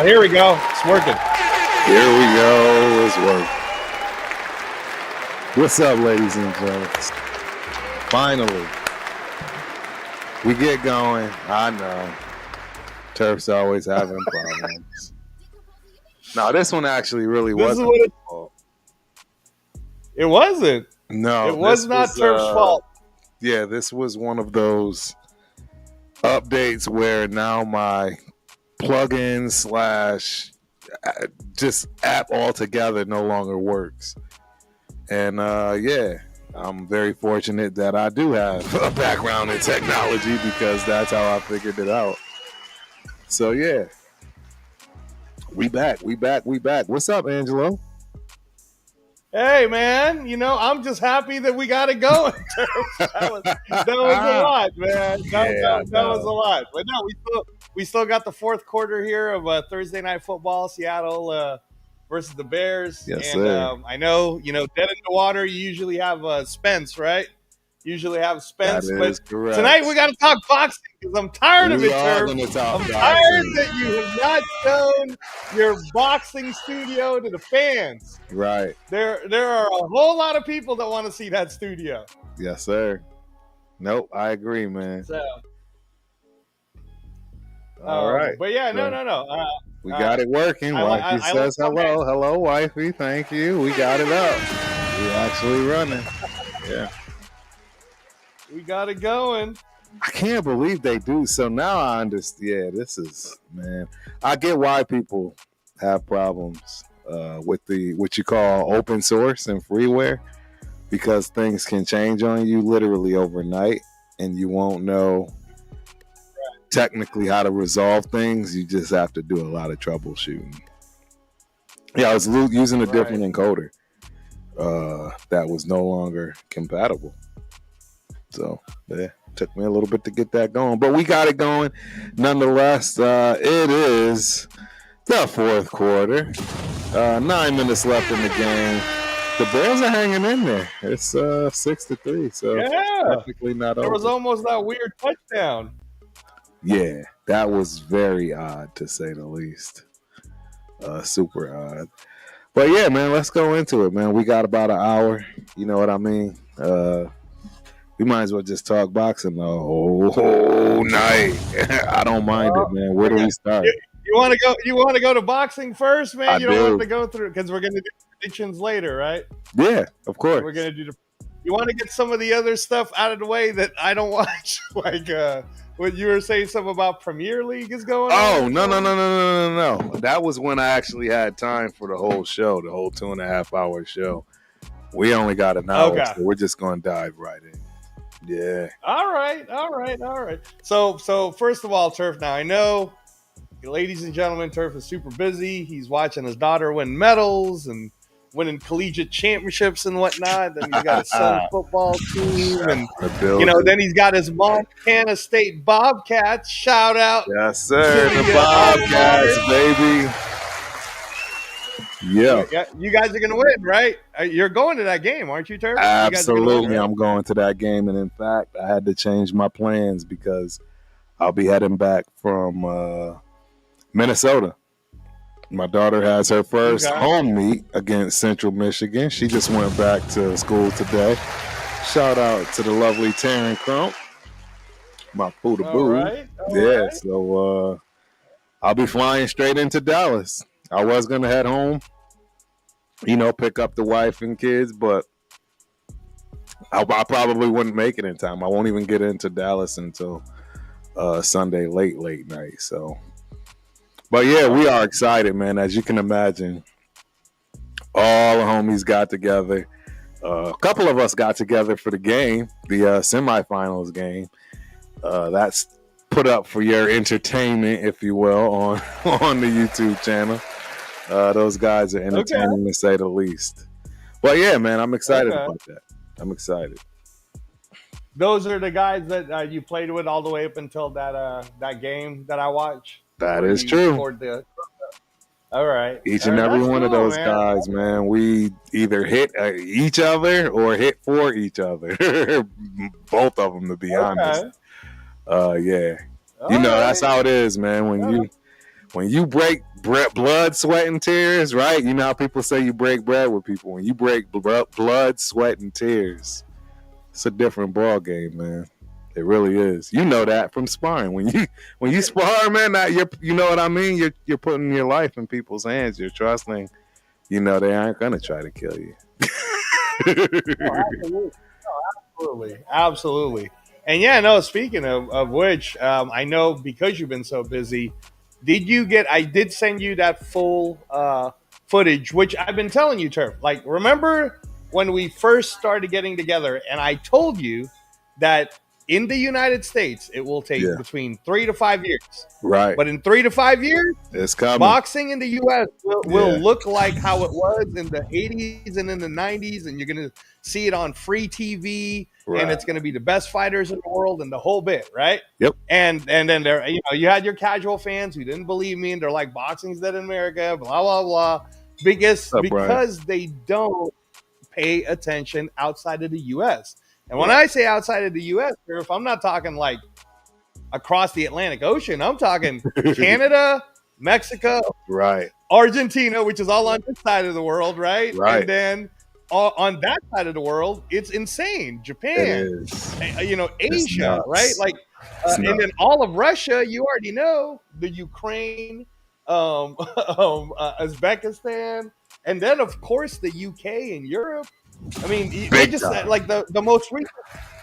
Oh, here we go. It's working. Here we go. It's working. What's up, ladies and gentlemen? Finally, we get going. I know. Turf's always having problems. No, this one actually really wasn't. It wasn't. No, it was not Turf's fault. Yeah, this was one of those updates where now my plugin / just app altogether no longer works. And yeah, I'm very fortunate that I do have a background in technology because that's how I figured it out. So yeah, we back. What's up, Angelo? Hey man, I'm just happy that we got it going. that was a lot, man. That was a lot. But no, we still got the fourth quarter here of Thursday night football, Seattle versus the Bears. Yes, and sir. I know, dead in the water. You usually have Spence, right? But correct. Tonight we got to talk boxing because I'm tired of it, Turf. I'm tired that you have not shown your boxing studio to the fans. Right. There are a whole lot of people that want to see that studio. Yes, sir. Nope, I agree, man. So, all right. But yeah, no. We got it working. Wifey says hello. Hello, wifey. Thank you. We got it up. We're actually running. Yeah. We got it going. I can't believe they do. So now I understand. Yeah, this is, man. I get why people have problems with what you call open source and freeware, because things can change on you literally overnight and you won't know technically how to resolve things. You just have to do a lot of troubleshooting. Yeah, I was using a different encoder that was no longer compatible. So, yeah, took me a little bit to get that going. But we got it going. Nonetheless, it is the fourth quarter. 9 minutes left in the game. The Bears are hanging in there. It's 6-3, so technically not over. There was almost that weird touchdown. Yeah, that was very odd, to say the least. Super odd. But, yeah, man, let's go into it, man. We got about an hour. You know what I mean? We might as well just talk boxing the whole night. I don't mind it, man. Where do we start? You want to go? You want to go to boxing first, man? You don't want to go through because we're going to do predictions later, right? Yeah, of course. We're going to do. You want to get some of the other stuff out of the way that I don't watch, like what you were saying, something about Premier League is going on. Oh no! That was when I actually had time for the whole show, the whole 2.5 hour show. We only got an hour, so we're just going to dive right in. Yeah. All right. So first of all, Turf, now I know, ladies and gentlemen, Turf is super busy. He's watching his daughter win medals and winning collegiate championships and whatnot. Then he's got his son's football team, and then he's got his Montana State Bobcats. Shout out. Yes, sir. The Bobcats, baby. Yeah. You guys are going to win, right? You're going to that game, aren't you, Turf? Absolutely. I'm going to that game. And in fact, I had to change my plans because I'll be heading back from Minnesota. My daughter has her first home meet against Central Michigan. She just went back to school today. Shout out to the lovely Taryn Crump, my boo. Yeah, so I'll be flying straight into Dallas. I was going to head home, pick up the wife and kids, but I probably wouldn't make it in time. I won't even get into Dallas until Sunday late night. So, but yeah, we are excited, man. As you can imagine, all the homies got together. A couple of us got together for the game, the semifinals game. That's put up for your entertainment, if you will, on the YouTube channel. Those guys are entertaining to say the least. But yeah, man, I'm excited about that. I'm excited. Those are the guys that you played with all the way up until that game that I watched. That is true. All right. Each and every one of those guys, man, we either hit each other or hit for each other. Both of them, to be honest. Yeah. That's how it is, man. When you break blood, sweat, and tears, right? You know how people say you break bread with people. When you break blood, sweat, and tears, it's a different ball game, man. It really is. You know that from sparring. When you spar, man, you know what I mean. You're putting your life in people's hands. You're trusting. You know they aren't gonna try to kill you. Absolutely, absolutely. And yeah, no. Speaking of which, I know because you've been so busy. Did you get? I did send you that full footage, which I've been telling you, Turf. Like, remember when we first started getting together, and I told you that in the United States it will take between 3 to 5 years. Right. But in 3 to 5 years, it's coming. Boxing in the U.S. will look like how it was in the 80s and in the 90s, and you're going to see it on free TV, and it's going to be the best fighters in the world and the whole bit, right? Yep. And then there, you had your casual fans who didn't believe me, and they're like, boxing's dead in America, blah blah blah, because they don't pay attention outside of the U.S. And when I say outside of the U.S., if I'm not talking like across the Atlantic Ocean, I'm talking Canada, Mexico, right, Argentina, which is all on this side of the world, right? Right. And then on that side of the world, it's insane. Japan, Asia, right? Like, and then all of Russia, you already know, the Ukraine, Uzbekistan, and then of course the UK and Europe. I mean, they just like the most recent,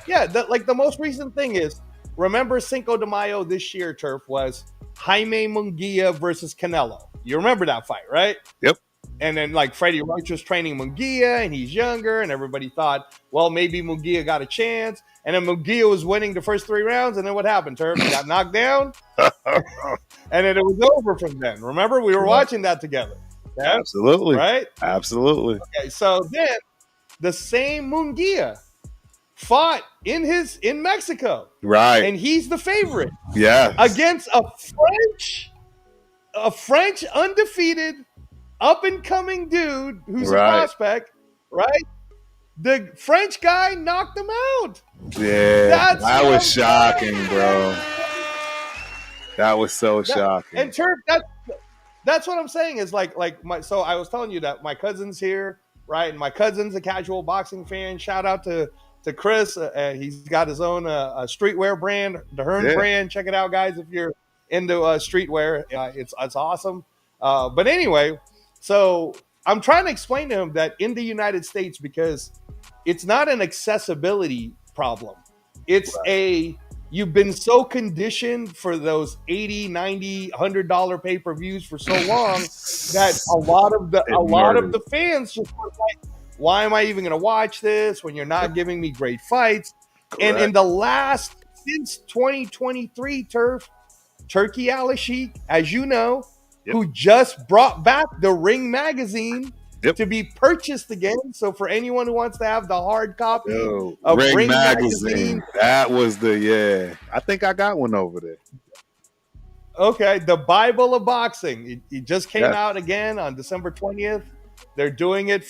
the most recent thing is, remember Cinco de Mayo this year, Turf, was Jaime Munguia versus Canelo. You remember that fight, right? Yep. And then like Freddie Roach was training Munguia, and he's younger, and everybody thought, well, maybe Munguia got a chance. And then Munguia was winning the first 3 rounds, and then what happened, Turf? He got knocked down, and then it was over from then. Remember, we were watching that together. Yeah? Absolutely. Right? Absolutely. Okay, so then the same Munguia fought in Mexico, right? And he's the favorite, against a French undefeated up and coming dude who's a prospect, right? The French guy knocked him out. Yeah, that was shocking, bro. That was so shocking. And Turk, that's what I'm saying is so I was telling you that my cousin's here, right? And my cousin's a casual boxing fan. Shout out to Chris. He's got his own streetwear brand, the Hearn brand. Check it out, guys, if you're into streetwear. It's awesome. But anyway, so I'm trying to explain to him that in the United States, because it's not an accessibility problem. It's you've been so conditioned for those $80, $90, $100 pay-per-views for so long that a lot of the fans just were like, why am I even going to watch this when you're not giving me great fights? Correct. And in the since 2023, Turki Al-Sheikh, as you know, who just brought back the Ring magazine to be purchased again. So for anyone who wants to have the hard copy of Ring magazine, that was I think I got one over there. Okay, the Bible of Boxing. It just came out again on December 20th. They're doing it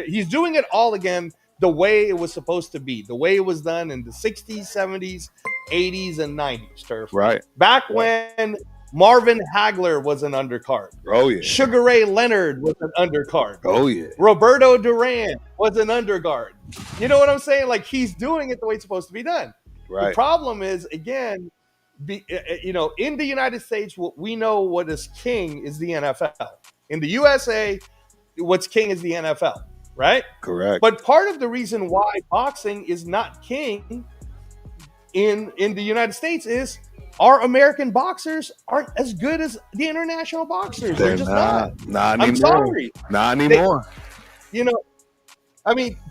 he's doing it all again the way it was supposed to be, the way it was done in the 60s, 70s, 80s, and 90s, Turf. Right. Back when Marvin Hagler was an undercard. Oh, yeah. Sugar Ray Leonard was an undercard. Oh, yeah. Roberto Duran was an undercard. You know what I'm saying? Like, he's doing it the way it's supposed to be done. Right. The problem is, again, in the United States, we know what is king is the NFL. In the USA, what's king is the NFL, right? Correct. But part of the reason why boxing is not king in the United States is our American boxers aren't as good as the international boxers. They're just not. Not anymore. I'm sorry. Not anymore.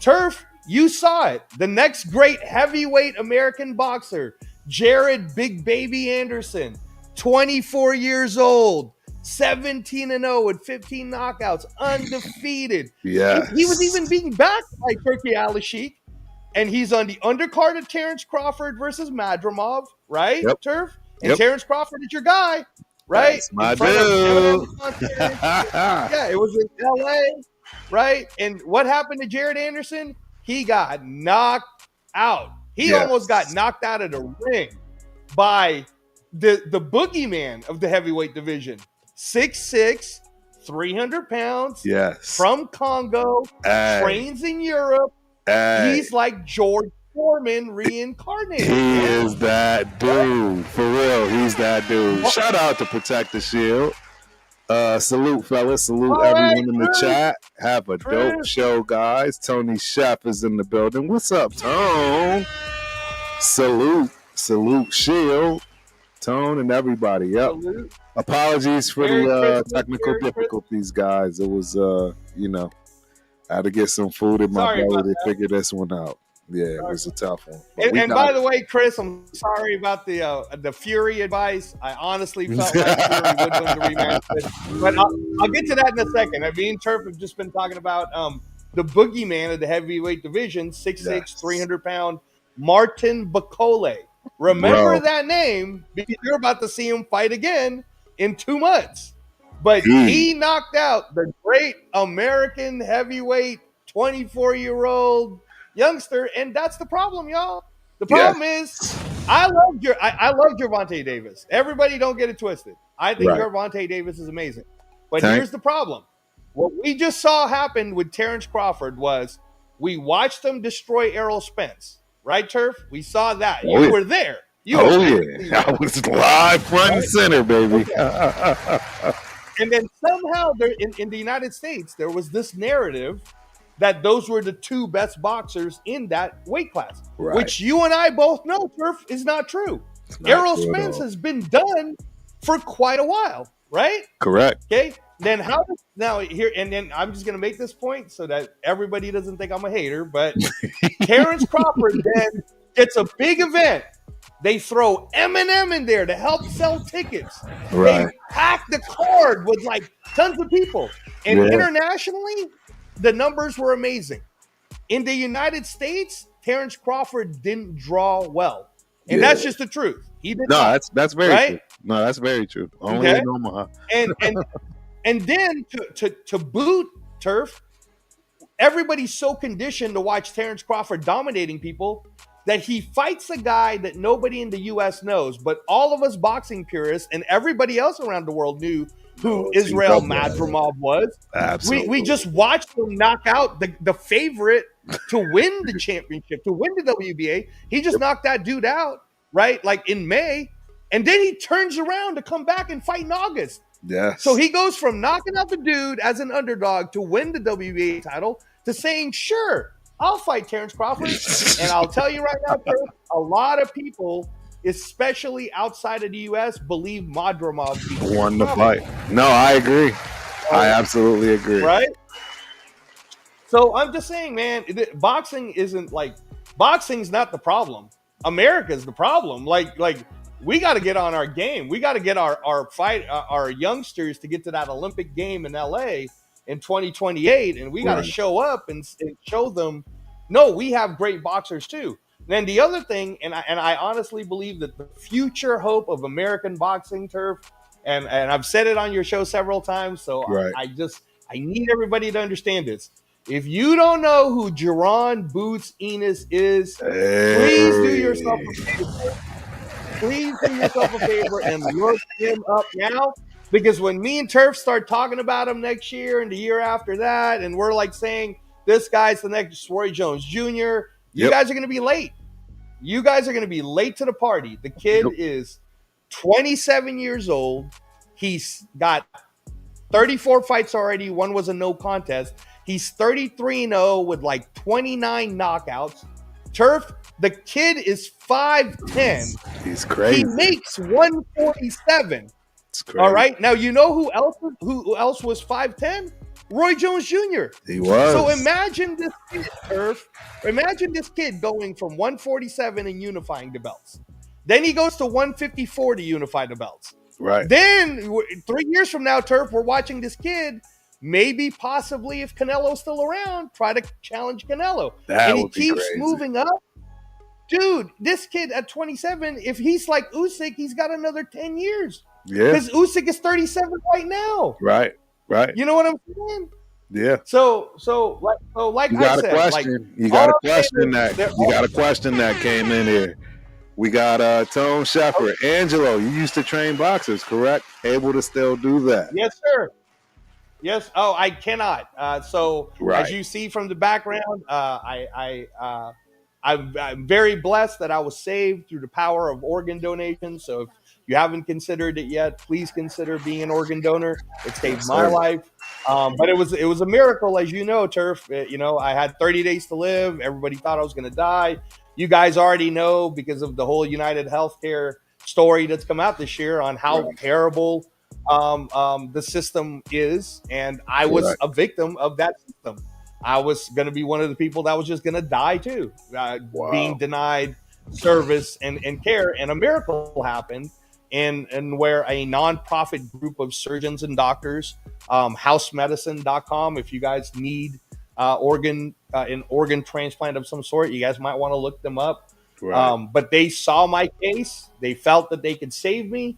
Turf, you saw it. The next great heavyweight American boxer, Jared Big Baby Anderson, 24 years old, 17-0 with 15 knockouts, undefeated. Yes. He was even being backed by Turki Al-Sheikh, and he's on the undercard of Terrence Crawford versus Madrimov, right, Turf? And Terrence Crawford is your guy, right? That's my dude. It was in L.A., right? And what happened to Jared Anderson? He got knocked out. He almost got knocked out of the ring by the boogeyman of the heavyweight division, 6'6", 300 pounds, Yes. from Congo, trains in Europe. He's like George Foreman reincarnated. He is that dude. For real, he's that dude. Shout out to Protect the Shield. Salute, fellas. Salute everyone in the chat. Have a dope show, guys. Tony Chef is in the building. What's up, Tone? Salute, Shield, Tone, and everybody. Yep. Salute. Apologies for the technical difficulties, guys. It was, I had to get some food in my belly to figure this one out. Yeah, it was a tough one. And by the way, Chris, I'm sorry about the Fury advice. I honestly felt like Fury would win the rematch. But I'll get to that in a second. Me and Turf have just been talking about the boogeyman of the heavyweight division, 6'6", 300-pound Martin Bakole. Remember that name because you're about to see him fight again in 2 months. But he knocked out the great American heavyweight 24-year-old youngster, and that's the problem, y'all. The problem is, I love Gervonta Davis. Everybody don't get it twisted. I think Gervonta Davis is amazing. But here's the problem. What we just saw happen with Terrence Crawford was we watched him destroy Errol Spence. Right, Turf? We saw that. You were there. I was live front and center, baby. Okay. And then somehow in the United States, there was this narrative that those were the two best boxers in that weight class, which you and I both know, Turf, is not true. Errol Spence has been done for quite a while, right? Correct. Okay. Then then I'm just going to make this point so that everybody doesn't think I'm a hater, but Terrence Crawford then gets a big event. They throw Eminem in there to help sell tickets. They pack the card with like tons of people. And internationally, the numbers were amazing. In the United States, Terrence Crawford didn't draw well. And that's just the truth. He did not. That's very true. No, that's very true. Only in Omaha. And then to boot, Turf, everybody's so conditioned to watch Terrence Crawford dominating people that he fights a guy that nobody in the U.S. knows, but all of us boxing purists and everybody else around the world knew who Israel Madrimov was. Absolutely. We just watched him knock out the favorite to win the championship, to win the WBA. He just knocked that dude out, right? Like in May. And then he turns around to come back and fight in August. Yes. So he goes from knocking out the dude as an underdog to win the WBA title to saying, sure, I'll fight Terrence Crawford. And I'll tell you right now, a lot of people, especially outside of the U.S., believe Madrimov won the fight. No, I agree. I absolutely agree. Right? So I'm just saying, man, boxing's not the problem. America's the problem. Like we got to get on our game. We got to get our youngsters to get to that Olympic game in LA in 2028, and we got to show up and show them, no, we have great boxers too. Then the other thing, and I honestly believe that the future hope of American boxing, Turf, and I've said it on your show several times, so I need everybody to understand this. If you don't know who Jaron Boots Enos is, please do yourself a favor. Please do yourself a favor and look him up now, because when me and Turf start talking about him next year and the year after that, and we're like saying this guy's the next Roy Jones Jr., you guys are going to be late. You guys are going to be late to the party. The kid is 27 years old. He's got 34 fights already. One was a no contest. He's 33-0 with like 29 knockouts. Turf, the kid is 5'10". He's crazy. He makes 147. It's crazy. All right. Now, you know who else was 5'10"? Roy Jones Jr. He was. So imagine this kid, Turf. Imagine this kid going from 147 and unifying the belts. Then he goes to 154 to unify the belts. Right. Then 3 years from now, Turf, we're watching this kid, maybe possibly if Canelo's still around, try to challenge Canelo. That and would he be keeps crazy. moving up. Dude, this kid at 27, if he's like Usyk, he's got another 10 years. Yeah. Because Usyk is 37 right now. Right. You know what I'm saying? Yeah. So like you I got said, a question. You got a question that came in here. We got Tone Shepard. Angelo, you used to train boxers, correct? Able to still do that. Yes, sir. Yes. Oh, I cannot. So as Right. you see from the background, I'm very blessed that I was saved through the power of organ donation. So if you haven't considered it yet, please consider being an organ donor. It saved Yes, my sir. life. But it was a miracle, as you know, Turf. I had 30 days to live. Everybody thought I was going to die. You guys already know because of the whole United Healthcare story that's come out this year on how Right. terrible the system is, and I was Right. a victim of that system. I was going to be one of the people that was just going to die too, being Wow. denied service and care. And a miracle happened, and where a nonprofit group of surgeons and doctors, housemedicine.com, if you guys need an organ transplant of some sort, you guys might want to look them up. Right. But they saw my case. They felt that they could save me.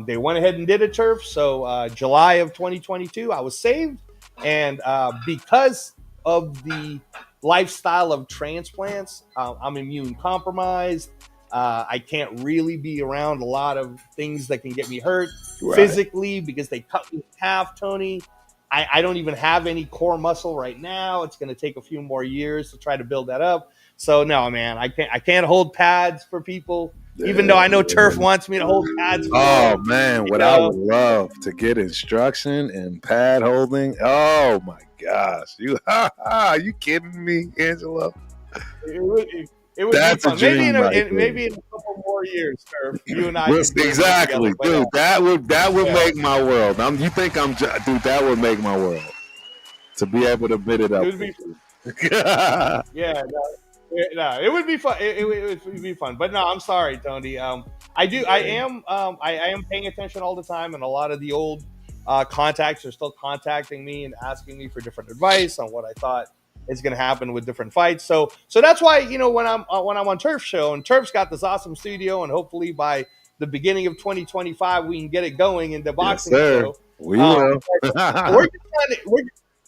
They went ahead and did a turf. So July of 2022, I was saved. And because of the lifestyle of transplants, I'm immune compromised. I can't really be around a lot of things that can get me hurt Right. physically because they cut me in half, Tony. I don't even have any core muscle right now. It's going to take a few more years to try to build that up. So no, man, I can't hold pads for people. Even though I know Turf wants me to hold pads for Oh him, man, what I would love to get instruction and pad holding. Oh my gosh, you kidding me, Angelo? it would, it would That's be a fun. Maybe dream right there. maybe in a couple more years, Turf, you and I Yes, can exactly, together. dude. That would Yeah. make my world. You think dude? That would make my world to be able to bid it It up. would be, Yeah, yeah, no, it would be fun. It would be fun. But no, I'm sorry, Tony. I am paying attention all the time, and a lot of the old contacts are still contacting me and asking me for different advice on what I thought is going to happen with different fights. So that's why when I'm on Turf Show, and Turf's got this awesome studio, and hopefully by the beginning of 2025 we can get it going in the yes, boxing sir. show. We will.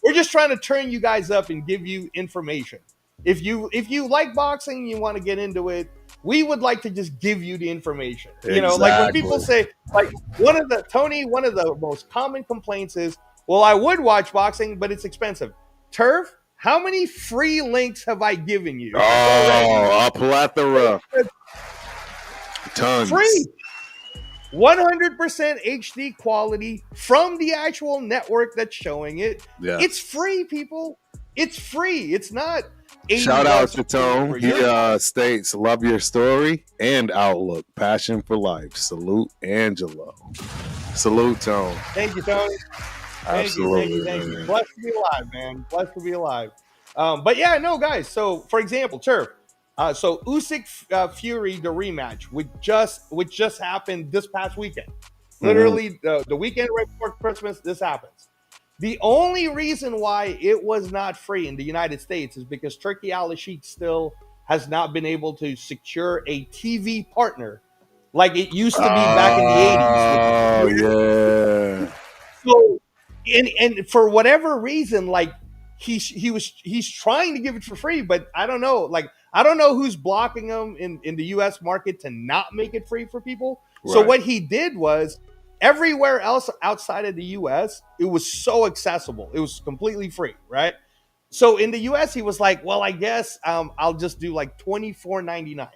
We're just trying to turn you guys up and give you information. If you like boxing, you want to get into it, we would like to just give you the information. Like when people say, like one of the most common complaints is, well, I would watch boxing, but it's expensive. Turf, how many free links have I given you? Oh, a plethora. Tons. Free. 100% HD quality from the actual network that's showing it. Yeah. It's free, people. It's free. It's not. Shout out to Tone. He states, "Love your story and outlook. Passion for life. Salute, Angelo. Salute, Tone." Thank you, Tony. Absolutely. Thank you. Blessed to be alive, man. Blessed to be alive. But yeah, no, guys. So, for example, Turf. So Usyk Fury, the rematch, which just happened this past weekend. Literally, the weekend right before Christmas, this happens. The only reason why it was not free in the United States is because Turkey Al-Sheikh still has not been able to secure a TV partner like it used to be back in the 80s. Oh, yeah. So, and for whatever reason, like he's trying to give it for free, but I don't know. Like I don't know who's blocking him in the U.S. market to not make it free for people. Right. So what he did was everywhere else outside of the U.S., it was so accessible. It was completely free, right? So in the U.S., he was like, well, I guess I'll just do like $24.99,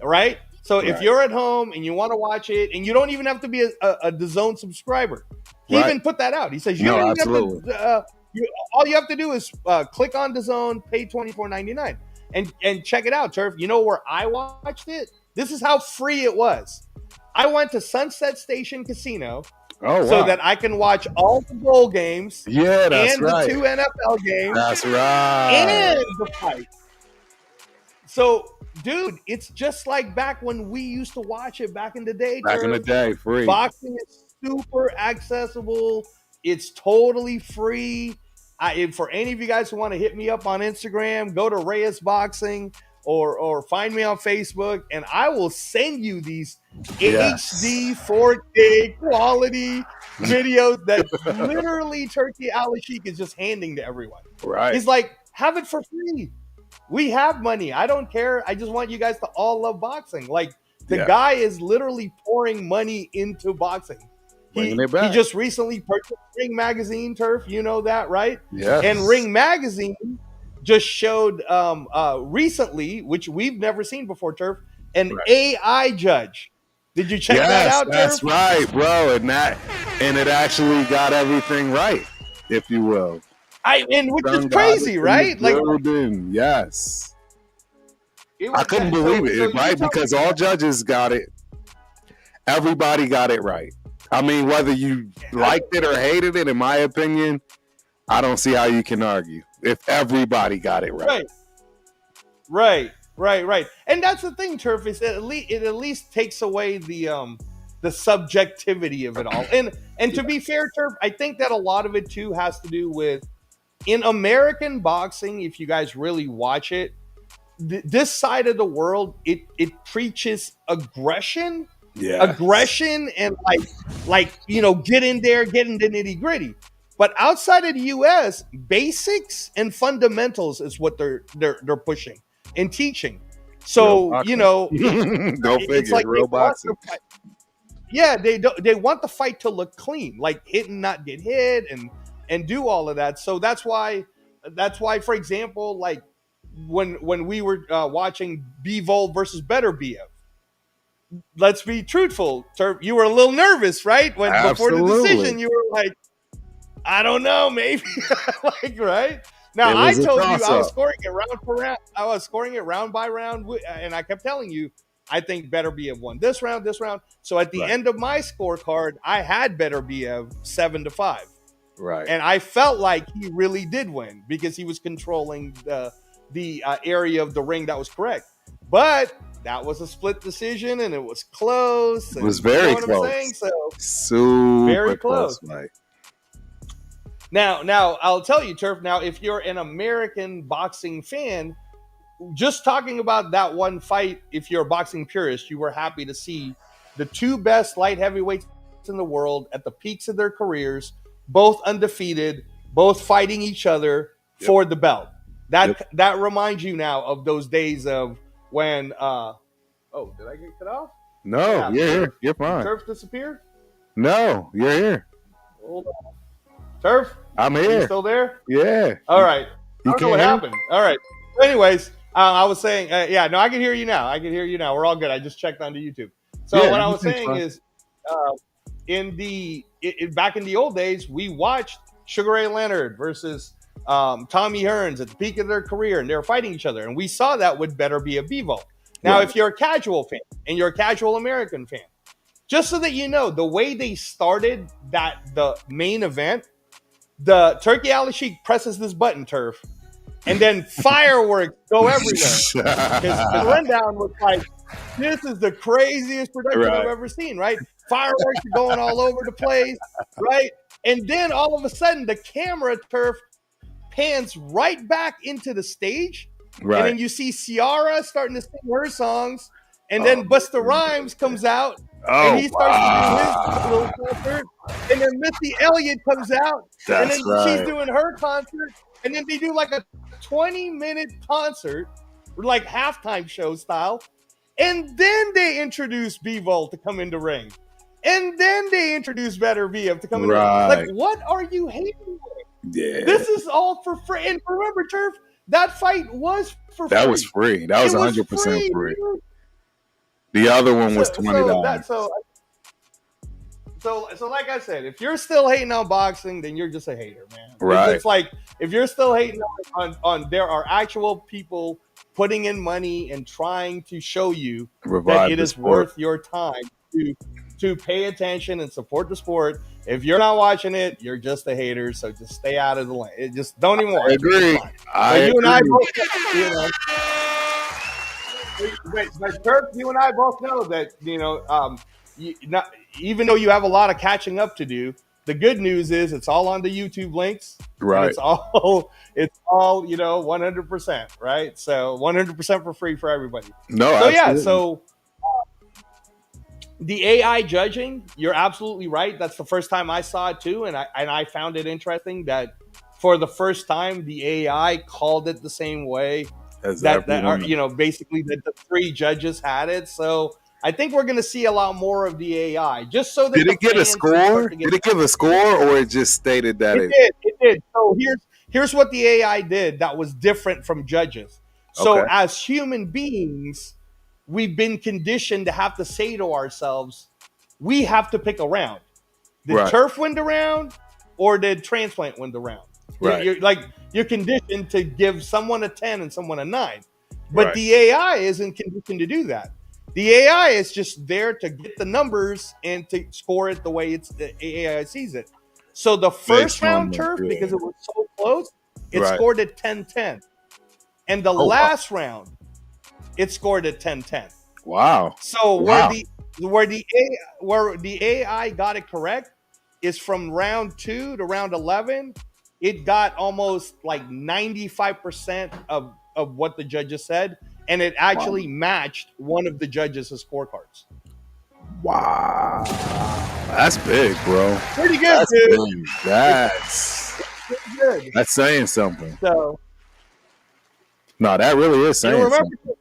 right? So if you're at home and you want to watch it, and you don't even have to be a DAZN subscriber, he even put that out. He says you don't even have to. All you have to do is click on DAZN, pay $24.99, and check it out, Turf. You know where I watched it? This is how free it was. I went to Sunset Station Casino so that I can watch all the bowl games and the 2 NFL games. That's right. And the fight. So, dude, it's just like back when we used to watch it back in the day. Back in the day, free. Boxing is super accessible. It's totally free. For any of you guys who want to hit me up on Instagram, go to Reyes Boxing or find me on Facebook, and I will send you these HD 4K quality videos that literally Turkey Al-Sheikh is just handing to everyone. Right. He's like, have it for free. We have money. I don't care. I just want you guys to all love boxing. Like, The guy is literally pouring money into boxing. Bringing it He back. just recently purchased Ring Magazine, Turf. You know that, right? Yes. And Ring Magazine just showed recently, which we've never seen before, Turf, an AI judge. Did you check that out, That's Turf? right, bro. And it actually got everything right, if you will. Which is crazy, right? Like, yes. I couldn't believe it, right? Because all judges got it. Everybody got it right. I mean, whether you liked it or hated it, in my opinion, I don't see how you can argue if everybody got it right. Right. And that's the thing, Turf, is that it at least takes away the subjectivity of it all. And to be fair, Turf, I think that a lot of it too has to do with, in American boxing, if you guys really watch it, this side of the world, it preaches aggression. Aggression and like get in there, get in the nitty gritty. But outside of the U.S., basics and fundamentals is what they're pushing and teaching. So go it's figure, like real boxing. They want the fight to look clean, like hit and not get hit, and do all of that. So that's why, for example, like when we were watching Bivol versus Better BF. Let's be truthful, Turf. You were a little nervous, right? Before the decision, you were like, I don't know, maybe. Like, right? Now, I told you I was scoring it round for round. I was scoring it round by round, and I kept telling you, I think Better BF won this round. So at the end of my scorecard, I had Better BF 7-5. Right. And I felt like he really did win because he was controlling the area of the ring that was correct. But that was a split decision, and it was close. It was very close. Super very close. Right. Now, I'll tell you, Turf. Now, if you're an American boxing fan, just talking about that one fight, if you're a boxing purist, you were happy to see the two best light heavyweights in the world at the peaks of their careers, both undefeated, both fighting each other for the belt. That reminds you now of those days of when did I get cut off? No, you're here. You're fine. Turf disappeared? No, you're here. Hold on. Turf? I'm here. Are you still there? Yeah. All right. I don't know what happened. All right. Anyways, I was saying, I can hear you now. We're all good. I just checked onto YouTube. So what I was saying is, back in the old days, we watched Sugar Ray Leonard versus Tommy Hearns at the peak of their career, and they were fighting each other. And we saw that with Better Be a Bivol. Now, if you're a casual fan and you're a casual American fan, just so that you know, the way they started the main event, the Turkey Ali Sheik presses this button, Turf, and then fireworks go everywhere. Because the rundown was like, this is the craziest production I've ever seen, right? Fireworks are going all over the place, right? And then all of a sudden, the camera, Turf, pans right back into the stage. Right. And then you see Ciara starting to sing her songs. And then Busta Rhymes comes out. And he starts to do his little concert. And then Missy Elliott comes out. And then she's doing her concert. And then they do like a 20-minute concert, like halftime show style. And then they introduce Bivol to come into ring. And then they introduce Better BF to come into ring. Like, what are you hating with? Yeah. This is all for free. And remember, Turf, that fight was for free. That was free. That was 100% free. The other one was $20. So like I said, if you're still hating on boxing, then you're just a hater, man. Right. It's like, if you're still hating on there are actual people putting in money and trying to show you that it is worth your time to pay attention and support the sport. If you're not watching it, you're just a hater. So just stay out of the lane. Just don't even watch. I agree. You and I both, Turf, you and I both know that even though you have a lot of catching up to do, the good news is it's all on the YouTube links. Right. It's all 100%, right? So 100% for free for everybody. No, so absolutely. So the AI judging, you're absolutely right. That's the first time I saw it too, and I found it interesting that for the first time the AI called it the same way basically that the three judges had it. So I think we're going to see a lot more of the AI, just so that Did the it get a fans can start score? to get. Did it give a score, or it just stated that It it? did. It did. So here's what the AI did that was different from judges. So Okay. as human beings, we've been conditioned to have to say to ourselves, we have to pick a round. Did Right. turf win the round, or did transplant win the round? Right. You're conditioned to give someone a 10 and someone a 9. But Right. the AI isn't conditioned to do that. The AI is just there to get the numbers and to score it the way the AI sees it. So the first Based on round the turf, because yeah. it was so close, it Right. scored at 10-10. And the Oh wow. last round, it scored at 10-10. Wow. So Wow. where the AI got it correct is from round 2 to round 11, it got almost like 95% of what the judges said, and it actually matched one of the judges' scorecards. Wow. That's big, bro. Pretty good, That's dude. big. That's Pretty good. that's saying something. So, No, that really is and saying remember, something.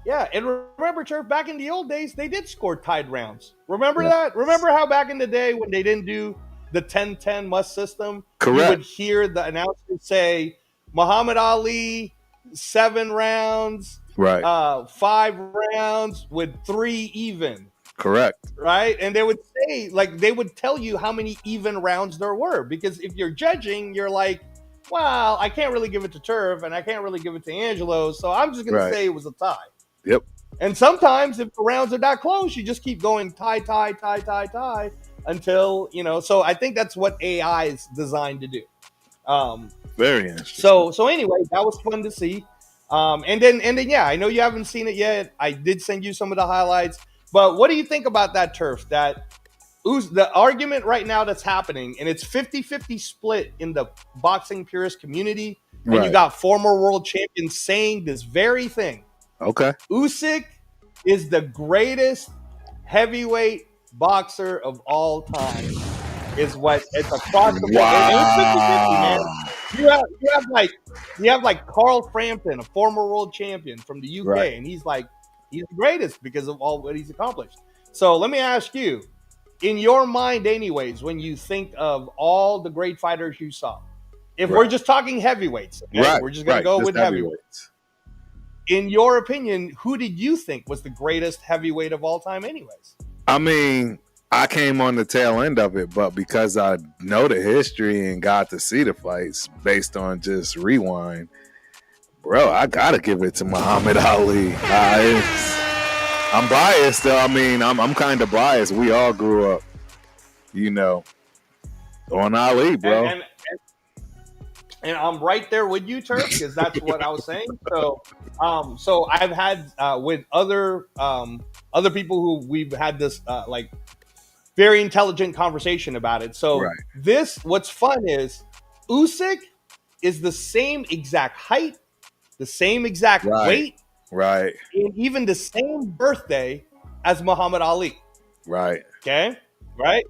yeah, and remember, Turf, back in the old days, they did score tied rounds. Remember Yeah. that? Remember how back in the day when they didn't do the 10-10 must system, you Correct. would hear the announcer say, Muhammad Ali, 7 rounds, Right. 5 rounds with 3 even, Correct. right? And they would say, like, they would tell you how many even rounds there were. Because if you're judging, you're like, well, I can't really give it to Turf and I can't really give it to Angelo, so I'm just going to say it was a tie. Yep. And sometimes if the rounds are that close, you just keep going tie until, so I think that's what AI is designed to do. Very interesting. So anyway, that was fun to see. And then yeah, I know you haven't seen it yet. I did send you some of the highlights, but what do you think about that, Turf? The argument right now that's happening, and it's 50-50 split in the boxing purist community, and you got former world champions saying this very thing. Okay. Usyk is the greatest heavyweight boxer of all time. Is what it's across the board. Wow. It's 50-50, man. You have like Carl Frampton, a former world champion from the UK, and he's the greatest because of all what he's accomplished. So let me ask you, in your mind, anyways, when you think of all the great fighters you saw, if we're just talking heavyweights, okay? We're just gonna go with heavyweights. In your opinion, who did you think was the greatest heavyweight of all time anyways? I mean, I came on the tail end of it, but because I know the history and got to see the fights based on just rewind, bro, I got to give it to Muhammad Ali. I'm biased, though. I mean, I'm kind of biased. We all grew up, on Ali, bro. And I'm right there with you, Turf, because that's what I was saying. So I've had with other people who we've had this like very intelligent conversation about it. So what's fun is Usyk is the same exact height, the same exact weight, right, and even the same birthday as Muhammad Ali. Right. Okay. Right.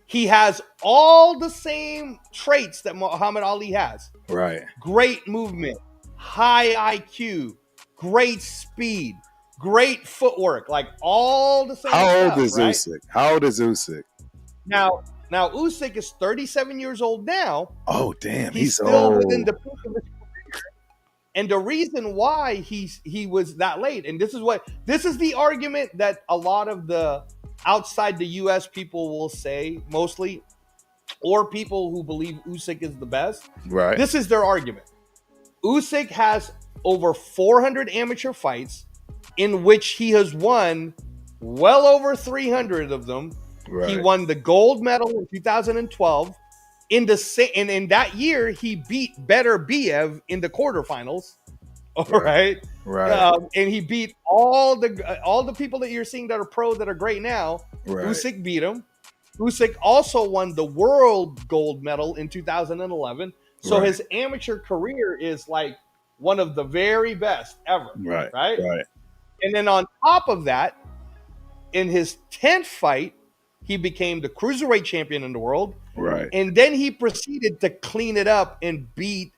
He has all the same traits that Muhammad Ali has. Right. Great movement, high IQ, great speed, great footwork, like all the same How stuff. old is Usyk? How old is Usyk? Now Usyk is 37 years old now. Oh, damn. He's still old. within the peak of his career. And the reason why he was that late, and this is the argument that a lot of the outside the US people will say mostly, or people who believe Usyk is the best. Right. This is their argument. Usyk has over 400 amateur fights in which he has won well over 300 of them. Right. He won the gold medal in 2012. In that year, he beat Better Biev in the quarterfinals. All right. And he beat all the people that you're seeing that are pro that are great now. Right. Usyk beat him. Usyk also won the world gold medal in 2011. So his amateur career is like one of the very best ever. Right. And then on top of that, in his 10th fight, he became the cruiserweight champion in the world. Right. And then he proceeded to clean it up and beat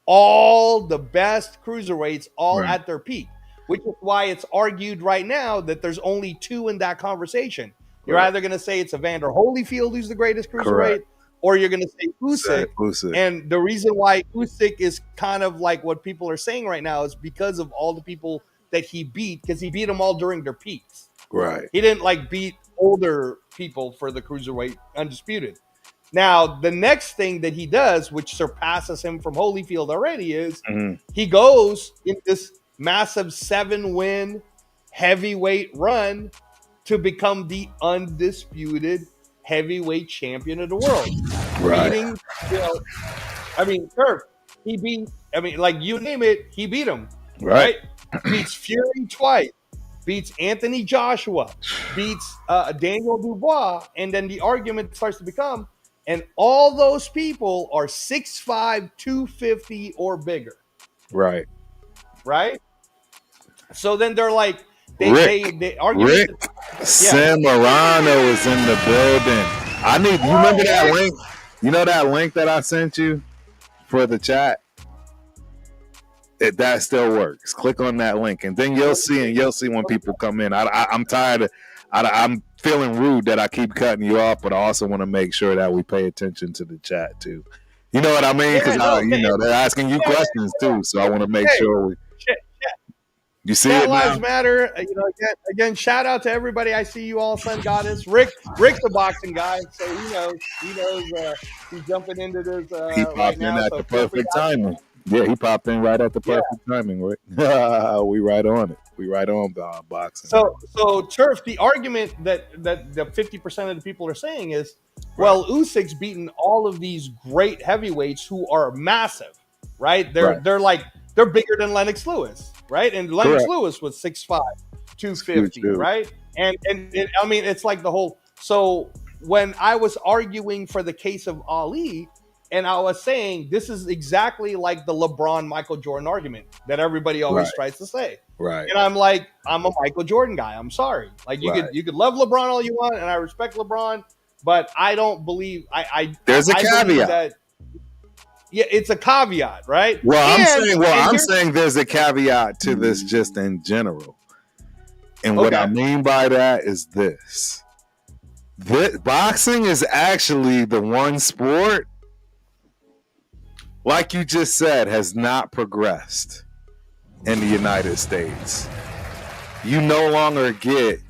all the best cruiserweights at their peak. which is why it's argued right now that there's only two in that conversation. You're Right. either going to say it's Evander Holyfield who's the greatest Correct. cruiserweight, or you're going to say Usyk. Usyk. And the reason why Usyk is kind of like what people are saying right now is because of all the people that he beat, because he beat them all during their peaks. Right. He didn't like beat older people for the cruiserweight undisputed. Now, the next thing that he does, which surpasses him from Holyfield already, is he goes in this massive 7-win heavyweight run to become the undisputed heavyweight champion of the world. Right. Beating, Turf, he beat, like you name it, he beat him. Right? Beats Fury twice, beats Anthony Joshua, beats Daniel Dubois, and then the argument starts to become, and all those people are 6'5", 250 or bigger. Right. Right? So then they're like, they argue. Rick Samorano is in the building. You remember that link? You know that link that I sent you for the chat? That still works. Click on that link, and then you'll see when people come in. I'm tired of. I'm feeling rude that I keep cutting you off, but I also want to make sure that we pay attention to the chat too. You know what I mean? Because they're asking you questions too, so I want to make sure we. You see it now? Lives Matter. Again, shout out to everybody. I see you all, Sun Goddess. Rick's a boxing guy, so he knows. He's jumping into this. He popped in at the perfect timing. Yeah, he popped in right at the perfect timing, right? We right on it. We right on boxing. So Turf, the argument that the 50% of the people are saying is, well, Usyk's beaten all of these great heavyweights who are massive, right? They're bigger than Lennox Lewis, right? And Lennox Lewis was 6'5", 250, right? And it's like the whole. So when I was arguing for the case of Ali, and I was saying this is exactly like the LeBron Michael Jordan argument that everybody always tries to say. Right. And I'm like, I'm a Michael Jordan guy. I'm sorry. Like you could love LeBron all you want, and I respect LeBron, but I don't believe there's a caveat. That, it's a caveat, right? I'm saying there's a caveat to this just in general. And what I mean by that is this. Boxing is actually the one sport, like you just said, has not progressed in the United States. You no longer get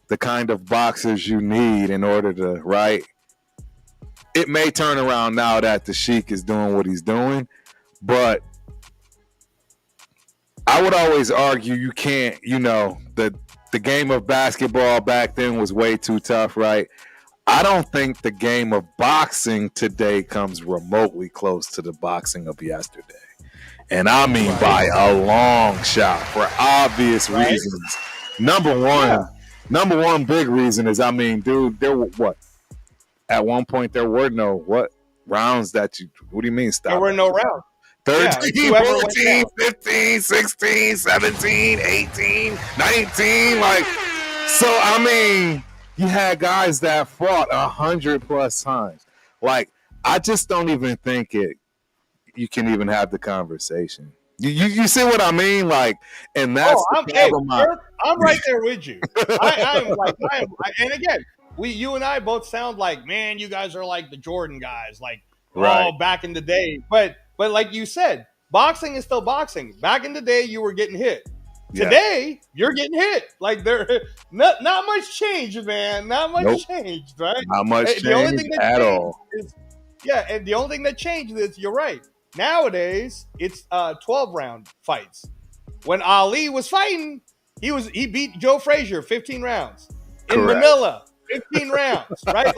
the kind of boxers you need in order to, right? It may turn around now that the Sheik is doing what he's doing, but I would always argue you can't, the game of basketball back then was way too tough, right? I don't think the game of boxing today comes remotely close to the boxing of yesterday. And I mean by a long shot for obvious reasons. Number one big reason is, dude, there were what? At one point there were no rounds what do you mean stop? There were no rounds. 13, 14, 15, 16, 17, 18, 19, you had guys that fought 100+ times. I just don't even think you can even have the conversation. You see what I mean? And that's the problem. I'm right there with you. And again, you and I both sound like, man, you guys are like the Jordan guys, back in the day. But like you said, boxing is still boxing. Back in the day, you were getting hit. Today, you're getting hit. There, not much changed, man. Not much changed, right? Not much change at all. And the only thing that changed is, you're right. Nowadays, it's 12-round fights. When Ali was fighting, he beat Joe Frazier 15 rounds. In Manila, 15 rounds, right?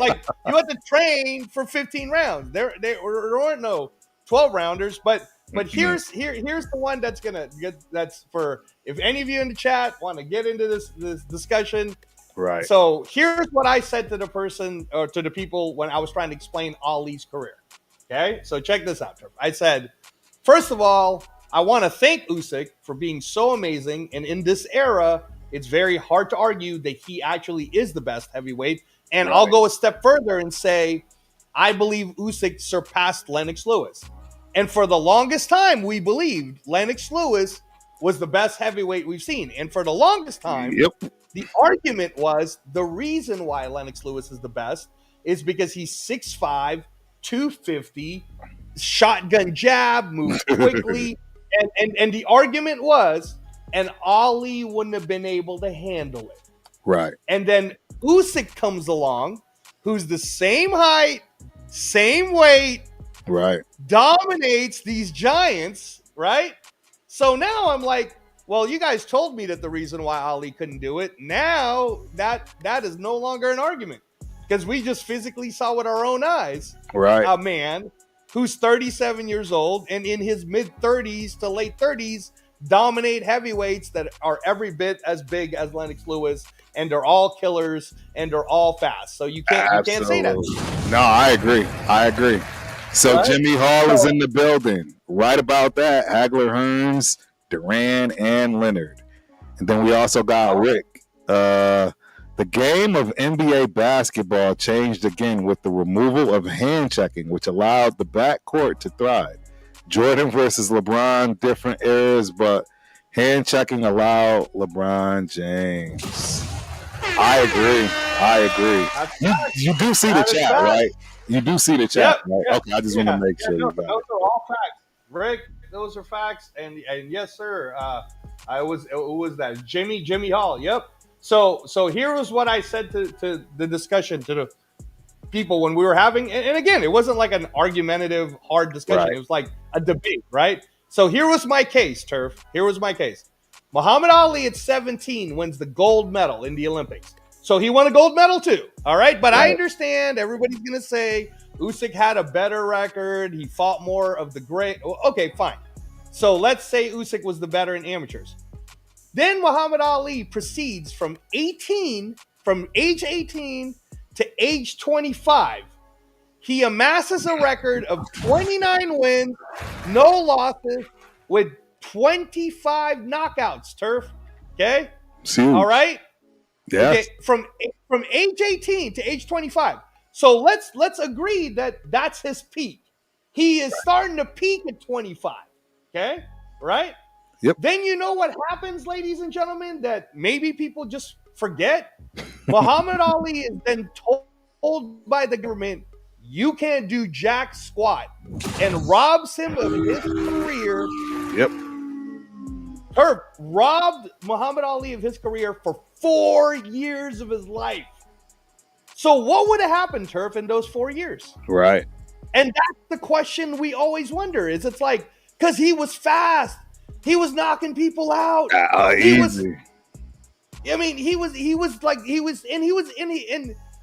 You had to train for 15 rounds. There weren't no 12-rounders, but here's the one that's for if any of you in the chat want to get into this discussion. Right. So here's what I said to the person or to the people when I was trying to explain Ali's career. Okay, so check this out. I said, first of all, I want to thank Usyk for being so amazing, and in this era, it's very hard to argue that he actually is the best heavyweight. And I'll go a step further and say, I believe Usyk surpassed Lennox Lewis. And for the longest time, we believed Lennox Lewis was the best heavyweight we've seen. And for the longest time, Yep. the argument was the reason why Lennox Lewis is the best is because he's 6'5", 250, shotgun jab, moves quickly. and the argument was, and Ali wouldn't have been able to handle it. Right. And then Usyk comes along, who's the same height, same weight, Right. dominates these giants, right? So now I'm like, well, you guys told me that the reason why Ali couldn't do it. Now that is no longer an argument because we just physically saw with our own eyes Right. a man who's 37 years old and in his mid 30s to late 30s dominate heavyweights that are every bit as big as Lennox Lewis, and they're all killers and they're all fast. So you can't say that. No, I agree. So Right? Jimmy Hall is in the building. Right about that. Hagler, Hearns, Duran, and Leonard. And then we also got Rick. The game of NBA basketball changed again with the removal of hand checking, which allowed the backcourt to thrive. Jordan versus LeBron, different eras, but hand checking allowed LeBron James. I agree. You do see the chat, right? You do see the chat, right? Yep. Okay, I just want to make sure. Those are all facts, Rick. Those are facts, and yes, sir. It was that Jimmy Hall. Yep. So here was what I said to the discussion to the people when we were having, and again, it wasn't like an argumentative, hard discussion. Right. It was like a debate, right? So here was my case, Turf. Here was my case. Muhammad Ali at 17 wins the gold medal in the Olympics. So he won a gold medal too, all right? But I understand everybody's going to say Usyk had a better record. He fought more of the great. Okay, fine. So let's say Usyk was the better in amateurs. Then Muhammad Ali proceeds from age 18 to age 25. He amasses a record of 29 wins, no losses, with 25 knockouts, Turf. Okay? All right? Yes. Okay. From age 18 to age 25. So let's agree that that's his peak. He is starting to peak at 25. Okay? Right? Yep. Then you know what happens, ladies and gentlemen, that maybe people just forget? Muhammad Ali is then told by the government, you can't do jack squat, and robs him of his career. Yep. Turf robbed Muhammad Ali of his career for 4 years of his life. So what would have happened, Turf, in those 4 years? Right. And that's the question we always wonder. It's like, because he was fast. He was knocking people out. Easy.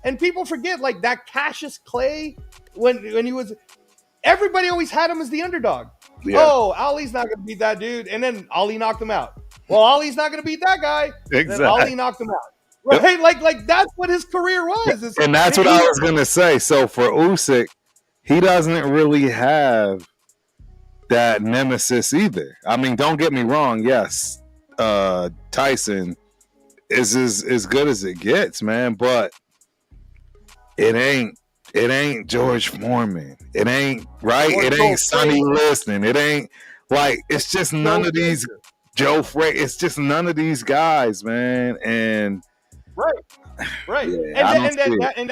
And people forget, like, that Cassius Clay, when he was, everybody always had him as the underdog. Yeah. Oh, Ali's not going to beat that dude. And then Ali knocked him out. Well, Ali's not going to beat that guy. Exactly. Then Ali knocked him out. Right? Yep. Like that's what his career was. And that's what I was going to say. So for Usyk, he doesn't really have that nemesis either. I mean, don't get me wrong. Yes, Tyson is as good as it gets, man. But it ain't George Foreman. It ain't right. It ain't Sonny Liston. It ain't like it's just none of these Joe Frey. It's just none of these guys, man. And right. Yeah, and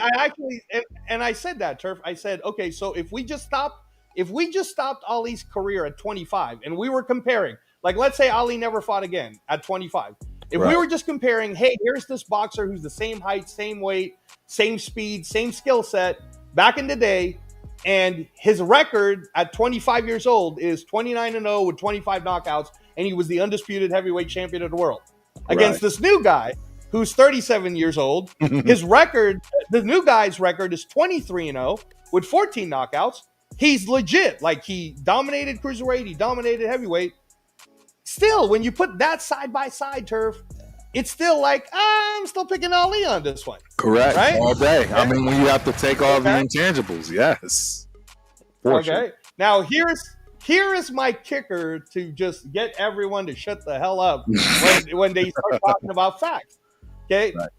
I said that, Turf. I said, okay, so if we just stopped Ali's career at 25, and we were comparing, like, let's say Ali never fought again at 25. If we were just comparing, hey, here's this boxer who's the same height, same weight, same speed, same skill set back in the day, and his record at 25 years old is 29-0 with 25 knockouts, and he was the undisputed heavyweight champion of the world. Against this new guy who's 37 years old, his record, the new guy's record is 23-0 with 14 knockouts. He's legit. Like, he dominated cruiserweight, he dominated heavyweight. Still, when you put that side by side, Turf, it's still like, I'm still picking Ali on this one. Correct. Right? All day. I mean, when you have to take all the intangibles, yes. Okay. Now, here is my kicker to just get everyone to shut the hell up when they start talking about facts. Okay? Right.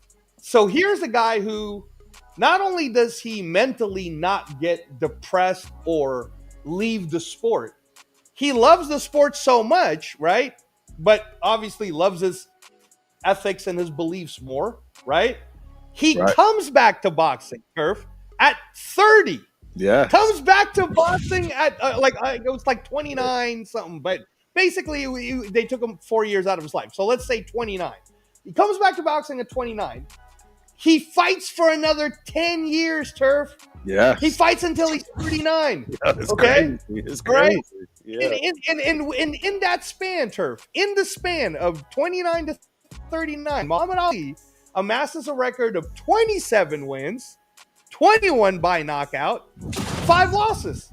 So here's a guy who not only does he mentally not get depressed or leave the sport, he loves the sport so much, right, but obviously loves his ethics and his beliefs more, right? He Right. comes back to boxing, Turf, at 30. Yeah. Comes back to boxing at it was like 29 something, but basically they took him 4 years out of his life. So let's say 29. He comes back to boxing at 29. He fights for another 10 years, Turf. Yes. He fights until he's 39. It's Okay? crazy. It's Right? crazy. Yeah. In that span, Turf, in the span of 29 to 39, Muhammad Ali amasses a record of 27 wins, 21 by knockout, 5 losses.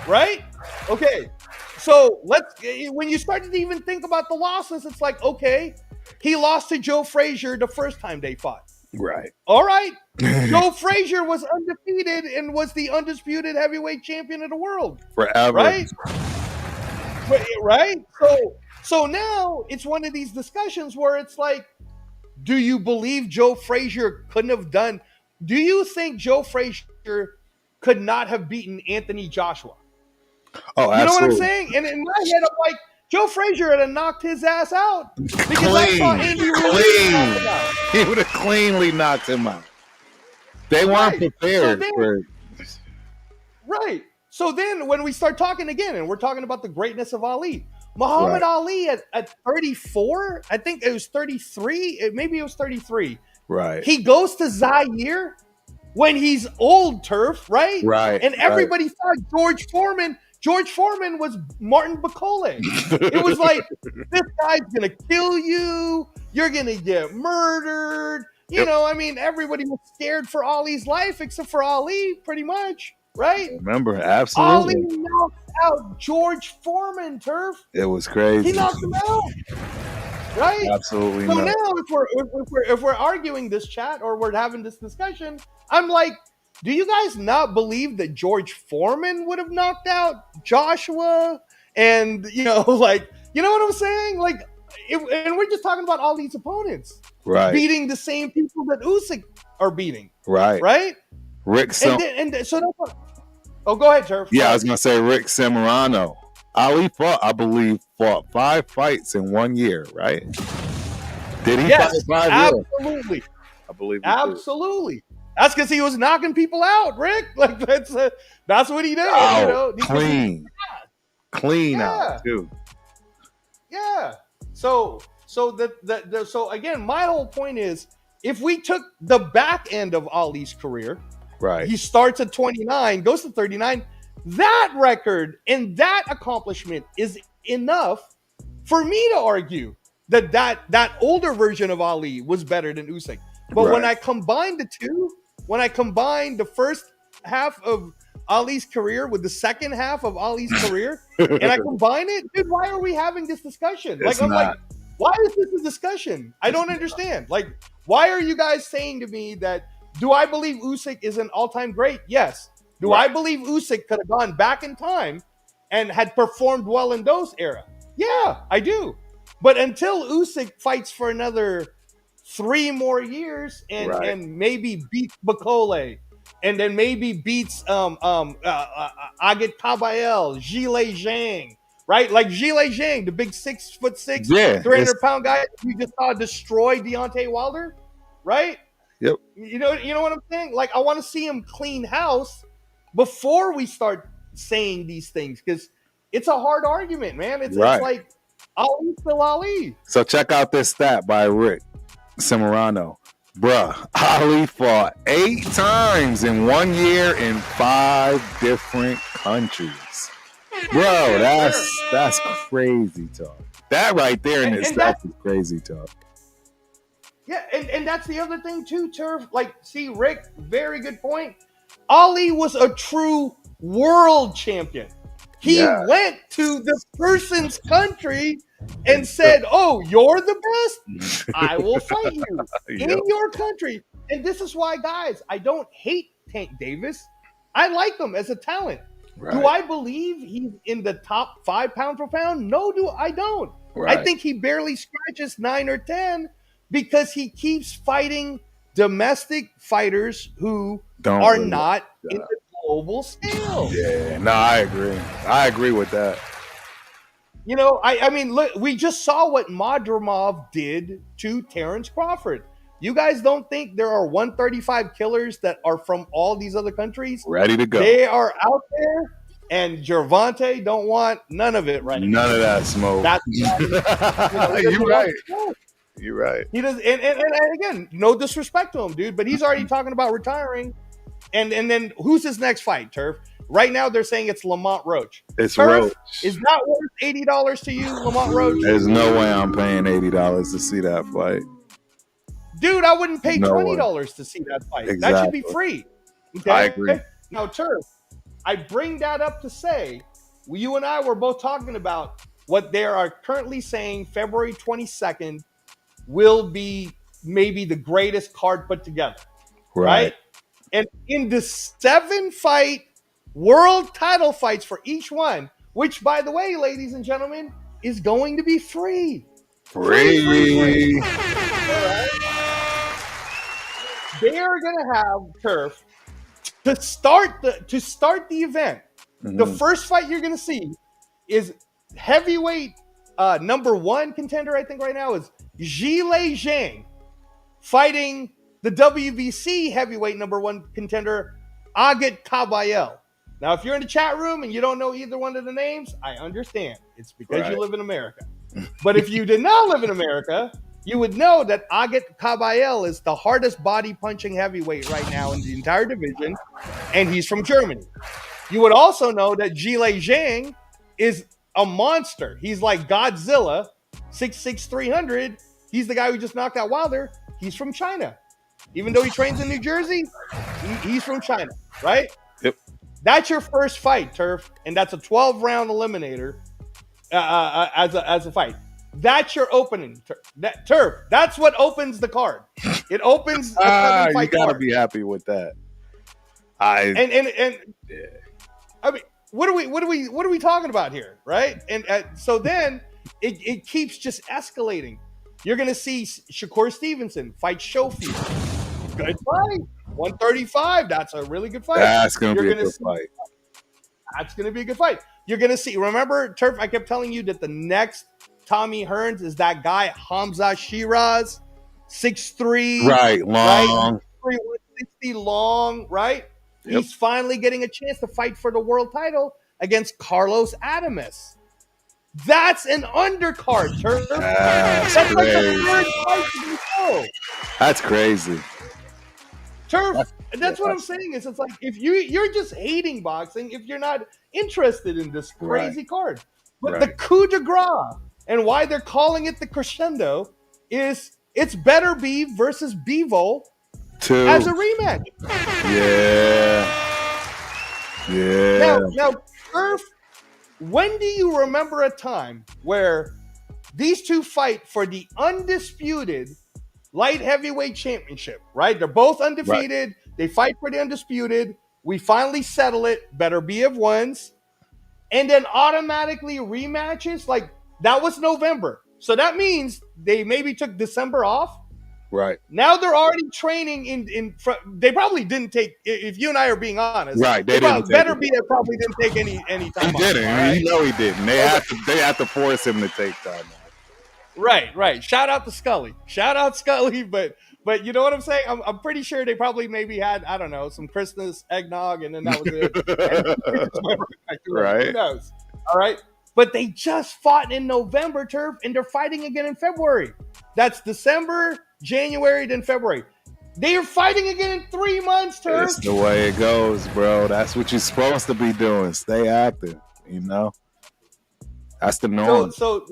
Right? Okay. So when you start to even think about the losses, it's like, okay, he lost to Joe Frazier the first time they fought. Right. All right. Joe Frazier was undefeated and was the undisputed heavyweight champion of the world. Forever. Right? Right? So now it's one of these discussions where it's like, do you believe Joe Frazier couldn't have done? Do you think Joe Frazier could not have beaten Anthony Joshua? Oh, You know what I'm absolutely. saying? And in my head, I'm like, Joe Frazier would have knocked his ass out because I saw Andy Ruiz knock him out. He would have cleanly knocked him out. They weren't prepared for. Right. So then when we start talking again, and we're talking about the greatness of Ali, Muhammad Ali at 34, I think it was 33, maybe it was 33. Right. He goes to Zaire when he's old, Turf, right? Right. And everybody thought George Foreman. George Foreman was Martin Bacole. It was like, this guy's going to kill you. You're going to get murdered. You know, I mean, everybody was scared for Ali's life except for Ali, pretty much, right? Remember, absolutely. Ali knocked out George Foreman, Turf. It was crazy. He knocked him out, right? Absolutely. So now, if we're arguing this chat or we're having this discussion, I'm like, do you guys not believe that George Foreman would have knocked out Joshua? And, you know what I'm saying? Like, and we're just talking about all these opponents. Right. Beating the same people that Usyk are beating. Right. Right? Rick so that's what, oh, go ahead, Turf. Yeah, I was going to say Rick Semorano. Ali I believe, fought 5 fights in 1 year, right? Did he fight 5 years? Absolutely. I believe he absolutely. Did. That's because he was knocking people out, Rick. Like that's what he did. Oh, you know? Clean out too. Yeah. So again, my whole point is, if we took the back end of Ali's career, right? He starts at 29, goes to 39. That record and that accomplishment is enough for me to argue that older version of Ali was better than Usyk. But when I combine the two. When I combine the first half of Ali's career with the second half of Ali's career, and I combine it, dude, why are we having this discussion? Like, why is this a discussion? I don't understand. Like, why are you guys saying to me that, do I believe Usyk is an all-time great? Yes. Do I believe Usyk could have gone back in time and had performed well in those era? Yeah, I do. But until Usyk fights for another 3 more years and maybe beats Bacole, and then maybe beats Agit Kabayel, Zhilei Zhang, right? Like Zhilei Zhang, the big 6'6", 300-pound guy you just saw destroy Deontay Wilder, right? Yep. You know what I'm saying? Like, I want to see him clean house before we start saying these things, because it's a hard argument, man. It's like Ali still Ali. So check out this stat by Rick Semorano. Bruh, Ali fought 8 times in 1 year in 5 different countries. Bro, that's crazy talk. That right there in itself is crazy talk. Yeah, and that's the other thing too, Turf. Like, see, Rick, very good point. Ali was a true world champion. He went to the person's country and said, "Oh, you're the best? I will fight you in your country." And this is why, guys, I don't hate Tank Davis. I like him as a talent. Right. Do I believe he's in the top 5 pound for pound? No, I don't. Right. I think he barely scratches 9 or 10 because he keeps fighting domestic fighters who are not in the global scale. Yeah, no, I agree. I agree with that. I mean, look, we just saw what Madrimov did to Terrence Crawford. You guys don't think there are 135 killers that are from all these other countries? Ready to go. They are out there, and Gervonta don't want none of it right now. None of that smoke. That's You're right. You're right. He does, and again, no disrespect to him, dude, but he's already talking about retiring. And then who's his next fight, Turf? Right now, they're saying it's Lamont Roach. It's Turf, Roach. is that worth $80 to you, Lamont Roach? There's no way I'm paying $80 to see that fight. Dude, I wouldn't pay $20 to see that fight. Exactly. That should be free. Okay? I agree. Now, Turf, I bring that up to say, you and I were both talking about what they are currently saying February 22nd will be maybe the greatest card put together. Right? And in the 7-fight world title fights for each one, which, by the way, ladies and gentlemen, is going to be free. Free. Right? They are going to have Turf to start the event. Mm-hmm. The first fight you're going to see is heavyweight number 1 contender, I think right now, is Zhilei Zhang fighting the WBC heavyweight number 1 contender, Agat Kabayel. Now, if you're in the chat room and you don't know either one of the names, I understand. It's because you live in America. But if you did not live in America, you would know that Agat Kabayel is the hardest body punching heavyweight right now in the entire division, and he's from Germany. You would also know that Zhilei Zhang is a monster. He's like Godzilla, 6'6", 300. He's the guy who just knocked out Wilder. He's from China. Even though he trains in New Jersey, he's from China, right? Yep. That's your first fight, Turf, and that's a 12-round eliminator as a fight. That's your opening, Turf. That's what opens the card. It opens the 7-fight card. You gotta be happy with that. I mean, what are we talking about here, right? And so then it keeps just escalating. You're gonna see Shakur Stevenson fight Schofield. Good fight. 135. That's a really good fight. That's going to be a good fight. That's going to be a good fight. You're going to see. Remember, Turf, I kept telling you that the next Tommy Hearns is that guy, Hamza Shiraz, 6'3". Right, long. Right? 160 long, right? Yep. He's finally getting a chance to fight for the world title against Carlos Adames. That's an undercard, Turf. That's like crazy. the third fight of the show. That's crazy. Turf, that's what I'm saying. It's like if you're just hating boxing if you're not interested in this crazy card. But the coup de grace and why they're calling it the crescendo is it's Better Be versus Bivol as a rematch. Yeah. Now, Turf, when do you remember a time where these two fight for the undisputed light heavyweight championship, right? They're both undefeated. Right. They fight for the undisputed. We finally settle it. Better Be of ones. And then automatically rematches. Like, that was November. So that means they maybe took December off. Right. Now they're already training in they probably didn't take, if you and I are being honest. Right. They probably didn't take any time off. He didn't. Right? You know he didn't. They have to force him to take time off. Right. Shout out to Scully. But you know what I'm saying? I'm pretty sure they probably maybe had, I don't know, some Christmas eggnog, and then that was it. Right. Who knows? All right. But they just fought in November, Turf, and they're fighting again in February. That's December, January, then February. They are fighting again in 3 months, Turf. That's the way it goes, bro. That's what you're supposed to be doing. Stay active, you know? That's the norm. So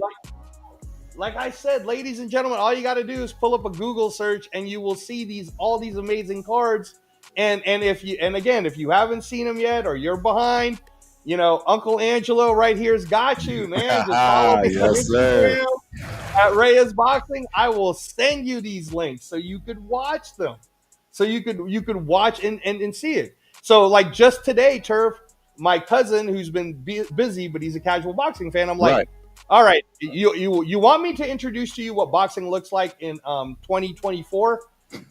like I said, ladies and gentlemen, all you got to do is pull up a Google search and you will see all these amazing cards. And if you haven't seen them yet or you're behind, you know, Uncle Angelo right here's got you, man. Just follow me on Instagram at Reyes Boxing. I will send you these links so you could watch them. So you could watch and see it. So like just today, Turf, my cousin who's been busy, but he's a casual boxing fan. I'm like, all right, you want me to introduce to you what boxing looks like in 2024?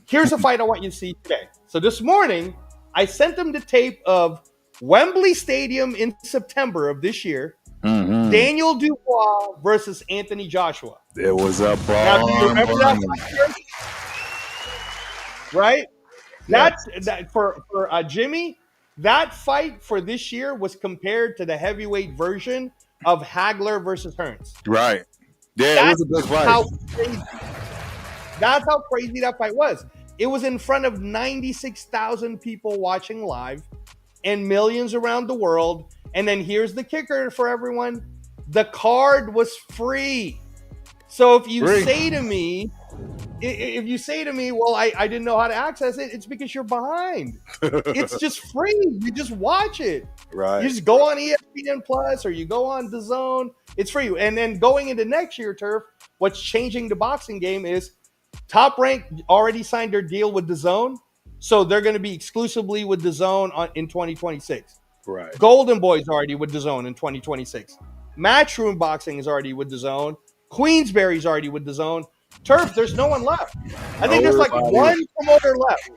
Here's a fight I want you to see today. So this morning, I sent them the tape of Wembley Stadium in September of this year. Mm-hmm. Daniel Dubois versus Anthony Joshua. It was a Now, do you remember that bomb. fight? Right? Yes. That for Jimmy, that fight for this year was compared to the heavyweight version of Hagler versus Hearns. Right. Yeah, it That's was a big fight. how crazy. That's how crazy that fight was. It was in front of 96,000 people watching live and millions around the world. And then here's the kicker for everyone: the card was free. So if you say to me, well, I didn't know how to access it, it's because you're behind. It's just free. You just watch it. Right. You just go on ESPN Plus or you go on DAZN. It's free. And then going into next year, Turf, what's changing the boxing game is Top Rank already signed their deal with DAZN, so they're going to be exclusively with DAZN in 2026. Right. Golden Boy's already with DAZN in 2026. Matchroom Boxing is already with DAZN. Queensberry's already with DAZN. Turf, there's no one left. I think there's like one promoter left.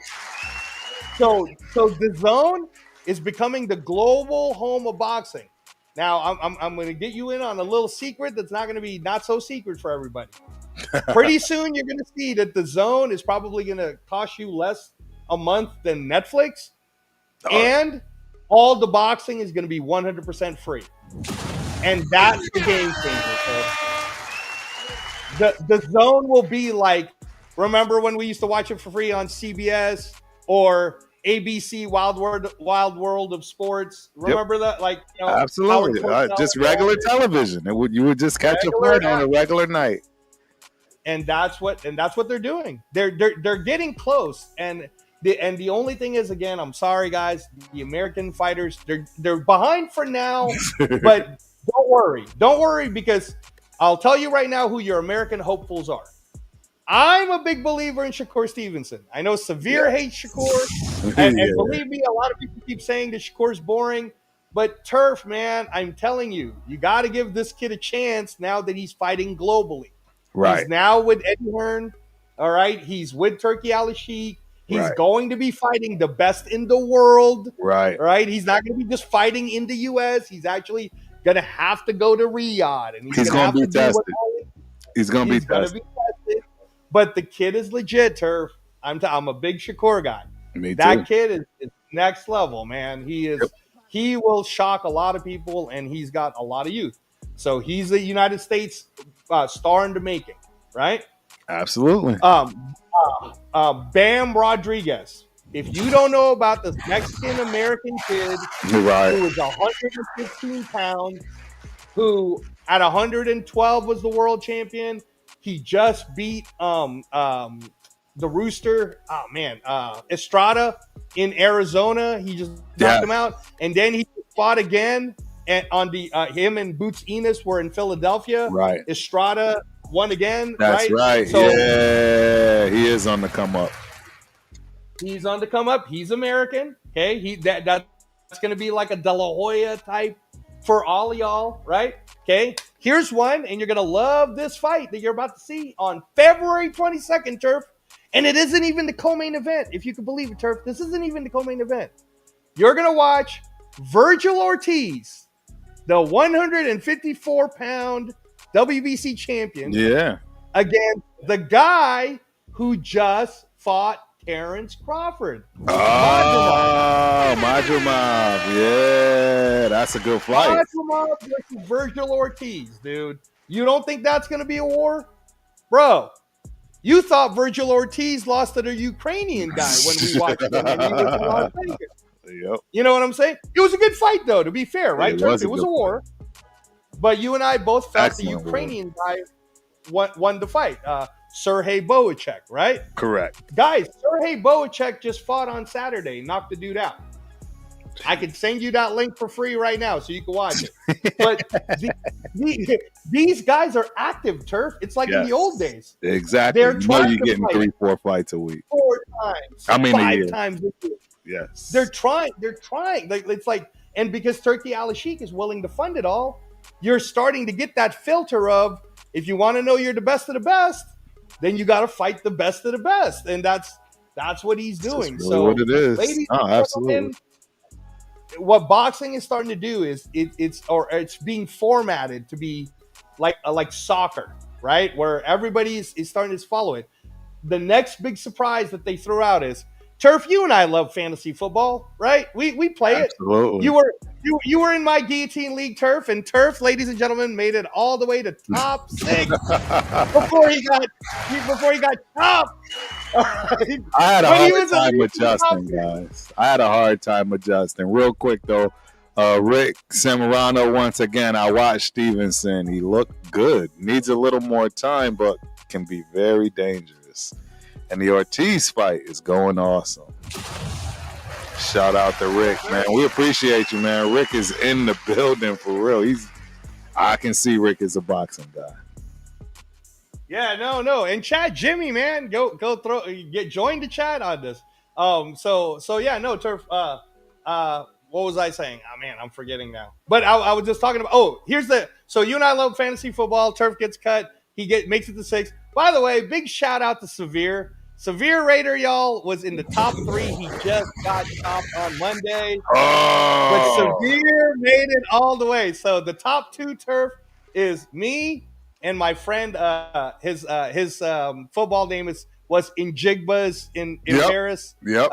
So DAZN is becoming the global home of boxing. Now, I'm going to get you in on a little secret that's not going to be not so secret for everybody. Pretty soon, you're going to see that DAZN is probably going to cost you less a month than Netflix, and all the boxing is going to be 100% free. And that's the game changer. The zone will be like, remember when we used to watch it for free on CBS or ABC Wild World of Sports? Remember that? Like, you know, absolutely, just regular television. You would just catch a fight on a regular night. And that's what they're doing. They're getting close. And the only thing is, again, I'm sorry, guys, the American fighters, they're behind for now, but don't worry, because I'll tell you right now who your American hopefuls are. I'm a big believer in Shakur Stevenson. I know Severe hates Shakur, and believe me, a lot of people keep saying that Shakur's boring, but Turf, man, I'm telling you, you got to give this kid a chance now that he's fighting globally. Right. He's now with Eddie Hearn. All right. He's with Turki Al-Sheikh. He's going to be fighting the best in the world. Right. Right. He's not going to be just fighting in the U.S. He's actually going to have to go to Riyadh. And he's going to be tested. He's going to be tested. But the kid is legit, Turf. I'm a big Shakur guy. Me too. That kid is next level, man. He will shock a lot of people, and he's got a lot of youth. So he's the United States star in the making, right? Absolutely. Bam Rodriguez. If you don't know about this Mexican-American kid who is 115 pounds, who at 112 was the world champion, he just beat the Rooster. Oh, man. Estrada in Arizona. He just knocked him out. And then he fought again. And on the him and Boots Enos were in Philadelphia. Right. Estrada won again. That's right. So, yeah, he is on the come up. He's on the come up. He's American. Okay. That's going to be like a De La Hoya type for all of y'all, right? Okay. Here's one, and you're going to love this fight that you're about to see on February 22nd, Turf. And it isn't even the co-main event, if you can believe it, Turf. This isn't even the co-main event. You're going to watch Virgil Ortiz, the 154-pound WBC champion, against the guy who just fought Terrence Crawford. Oh, Majumov. Yeah, that's a good fight. Majumov versus Virgil Ortiz, dude. You don't think that's going to be a war? Bro, you thought Virgil Ortiz lost to the Ukrainian guy when we watched him and he was in Las Vegas. Yep. You know what I'm saying? It was a good fight, though, to be fair, right? It was a war. But you and I both felt the Ukrainian guy won the fight. Sergey Boacek, right? Correct. Guys, Sergey Boacek just fought on Saturday, knocked the dude out. I could send you that link for free right now so you can watch it. But these guys are active, Turf. It's like in the old days. Exactly. You're getting 3-4 fights a week. 4 times. I mean, 5 times a year. Yes. They're trying. Like, it's like, and because Turki Al-Sheikh is willing to fund it all, you're starting to get that filter of, if you want to know you're the best of the best, then you got to fight the best of the best. And that's what he's doing. That's really what it is. Ladies absolutely. what boxing is starting to do is it's being formatted to be like soccer, right? Where everybody is starting to follow it. The next big surprise that they threw out is Turf. You and I love fantasy football, right? We play it. Absolutely. You were in my guillotine league, Turf, and Turf, ladies and gentlemen, made it all the way to top 6 before he got chopped. I had a hard time adjusting, guys. I had a hard time adjusting. Real quick though, Rick Semorano, once again, I watched Stevenson. He looked good. Needs a little more time, but can be very dangerous. And the Ortiz fight is going awesome. Shout out to Rick, man. We appreciate you, man. Rick is in the building for real. I can see Rick is a boxing guy. Yeah, no. And chat Jimmy, man. Go join the chat on this. So yeah, no, Turf, what was I saying? Oh man, I'm forgetting now. But I was just talking about so you and I love fantasy football. Turf gets cut. Makes it to 6. By the way, big shout out to Severe. Severe Raider, y'all, was in the top 3. He just got chopped on Monday. But Severe made it all the way. So the top 2, Turf, is me and my friend. His football name was Injigbas in Paris. Yep.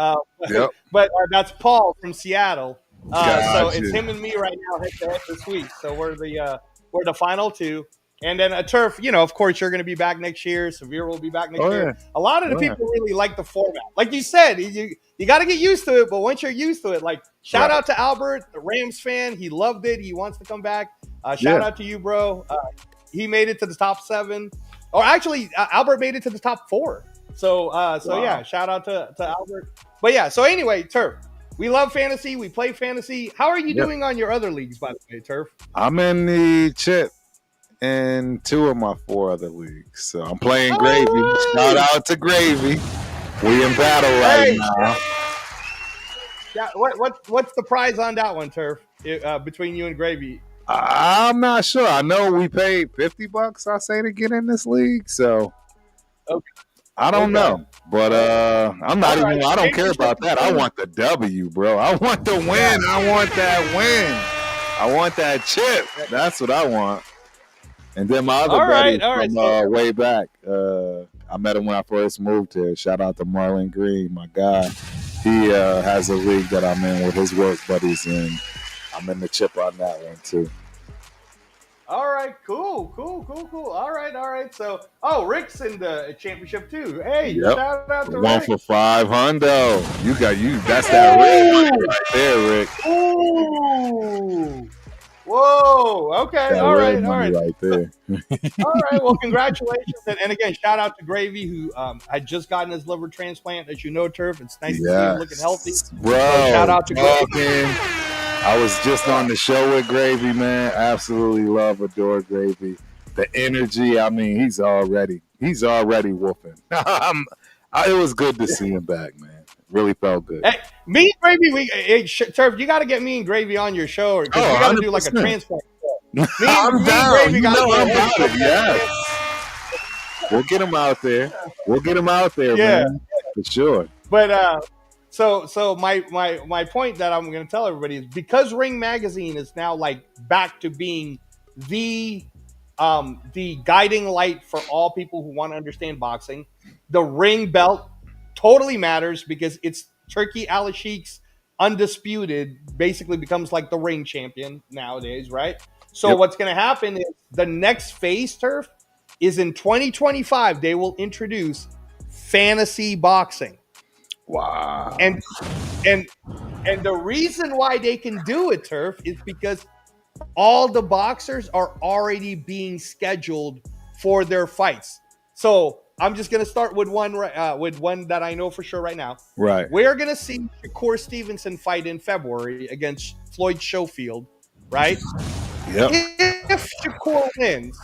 But that's Paul from Seattle. So it's him and me right now head to head this week. So we're the final 2. And then a Turf, of course, you're going to be back next year. Severe will be back next year. Yeah. A lot of the people really like the format. Like you said, you got to get used to it. But once you're used to it, like shout out to Albert, the Rams fan. He loved it. He wants to come back. Shout out to you, bro. He made it to the top 7. Or actually, Albert made it to the top 4. So yeah, shout out to Albert. But yeah, so anyway, Turf, we love fantasy. We play fantasy. How are you doing on your other leagues, by the way, Turf? I'm in the chip in 2 of my 4 other leagues. So I'm playing Gravy. Right. Shout out to Gravy. We in battle right now. Yeah, what's the prize on that one, Turf? Between you and Gravy? I'm not sure. I know we paid $50, I say, to get in this league. So I don't know. But I'm not even. I don't care about that. I want the W, bro. I want the win. I want that win. I want that chip. That's what I want. And then my other buddy from way back, I met him when I first moved here. Shout out to Marlon Green, my guy. He has a league that I'm in with his work buddies, and I'm in the chip on that one too. All right, cool. All right. So, Rick's in the championship too. Hey, shout out to Rick. 1 for $500. That's that Rick right there, Rick. Ooh. Whoa. Okay. All right. Right there. All right. Well, congratulations. And again, shout out to Gravy, who had just gotten his liver transplant. As you know, Turf, it's nice to see him looking healthy. Bro, so shout out to Gravy. I was just on the show with Gravy, man. Absolutely love, adore Gravy. The energy, I mean, he's already whooping. It was good to see him back, man. Really felt good. Hey, me and Gravy, Turf, you got to get me and Gravy on your show, because we got to do like a transplant show. I'm down. Gravy I'm about it. Yes. We'll get him out there. Man, for sure. But so my point that I'm going to tell everybody is, because Ring Magazine is now like back to being the guiding light for all people who want to understand boxing. The ring belt totally matters, because it's Turki Al-Sheikh's undisputed basically becomes like the ring champion nowadays, right? So what's going to happen is the next phase, Turf, is in 2025. They will introduce fantasy boxing. Wow. And the reason why they can do it, Turf, is because all the boxers are already being scheduled for their fights. So I'm just going to start with one that I know for sure right now. Right. We're going to see Shakur Stevenson fight in February against Floyd Schofield, right? Yep. If Shakur wins,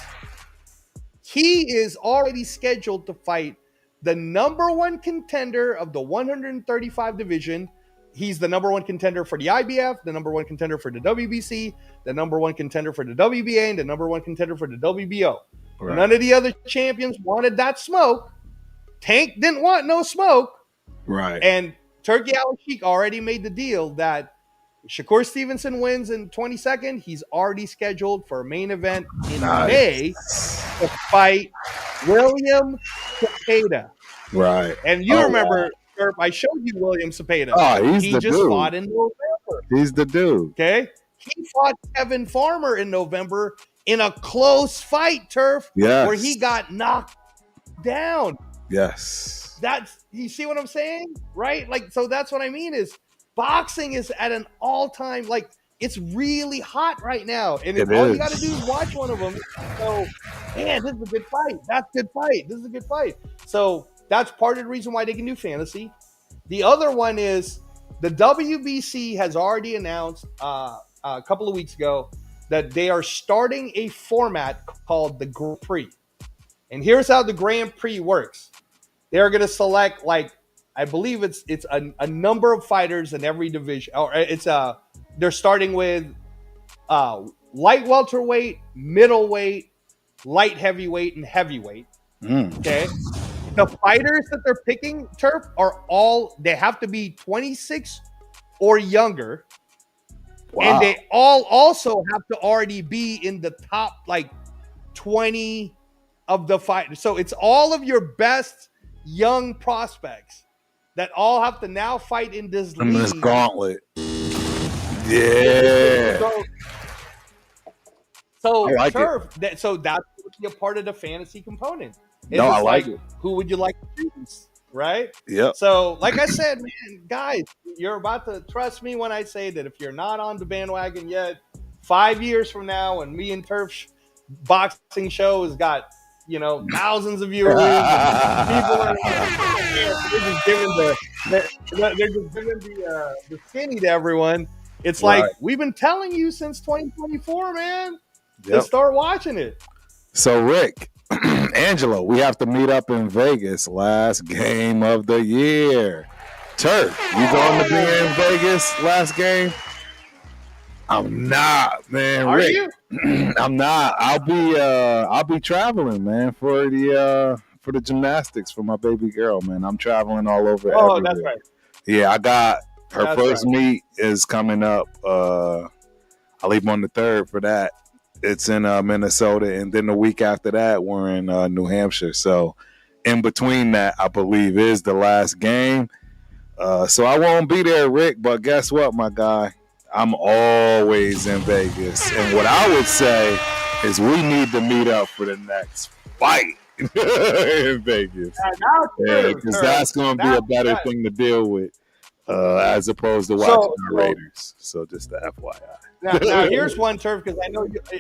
he is already scheduled to fight the number 1 contender of the 135 division. He's the number 1 contender for the IBF, the number 1 contender for the WBC, the number 1 contender for the WBA, and the number 1 contender for the WBO. Right. None of the other champions wanted that smoke. Tank didn't want no smoke. Right. And Turki Al-Sheikh already made the deal that Shakur Stevenson wins in 22nd. He's already scheduled for a main event in May to fight William Cepeda. Right. And you remember, Herb, I showed you William Cepeda. Oh, he just fought in November. He's the dude. Okay. He fought Kevin Farmer in November in a close fight, Turf, where he got knocked down. Yes. You see what I'm saying? Right? Like, so that's what I mean is boxing is at an all-time, like, it's really hot right now. And all you got to do is watch one of them. So, man, this is a good fight. That's a good fight. This is a good fight. So that's part of the reason why they can do fantasy. The other one is the WBC has already announced a couple of weeks ago that they are starting a format called the Grand Prix. And here's how the Grand Prix works. They're going to select, like, I believe it's a number of fighters in every division. Or they're starting with light welterweight, middleweight, light heavyweight, and heavyweight. Okay. The fighters that they're picking, Turf, they have to be 26 or younger. Wow. And they all also have to already be in the top, like, 20 of the fighters. So it's all of your best young prospects that all have to now fight in this league. This gauntlet. Yeah. So like Turf, so that's a part of the fantasy component. I like it. Who would you like to choose? Right? Yep. So, like I said, man, guys, you're about to trust me when I say that if you're not on the bandwagon yet, 5 years from now, when me and Turf's boxing show has got, thousands of viewers, and people are just giving the skinny to everyone. It's like, we've been telling you since 2024, man, to start watching it. So, Rick, Angelo, we have to meet up in Vegas. Last game of the year. Turf, you going to be in Vegas last game? I'm not, man. Are Rick, you? I'm not. I'll be traveling, man, for the gymnastics for my baby girl, man. I'm traveling all over. Oh, everywhere. That's right. Yeah, I got her first meet is coming up. I leave on the 3rd for that. It's in Minnesota, and then the week after that, we're in New Hampshire. So, in between that, I believe is the last game. So I won't be there, Rick. But guess what, my guy? I'm always in Vegas, and what I would say is we need to meet up for the next fight in Vegas. Because that's going to be a better thing to deal with as opposed to watching the Raiders. So just the FYI. Now here's one, Turf, because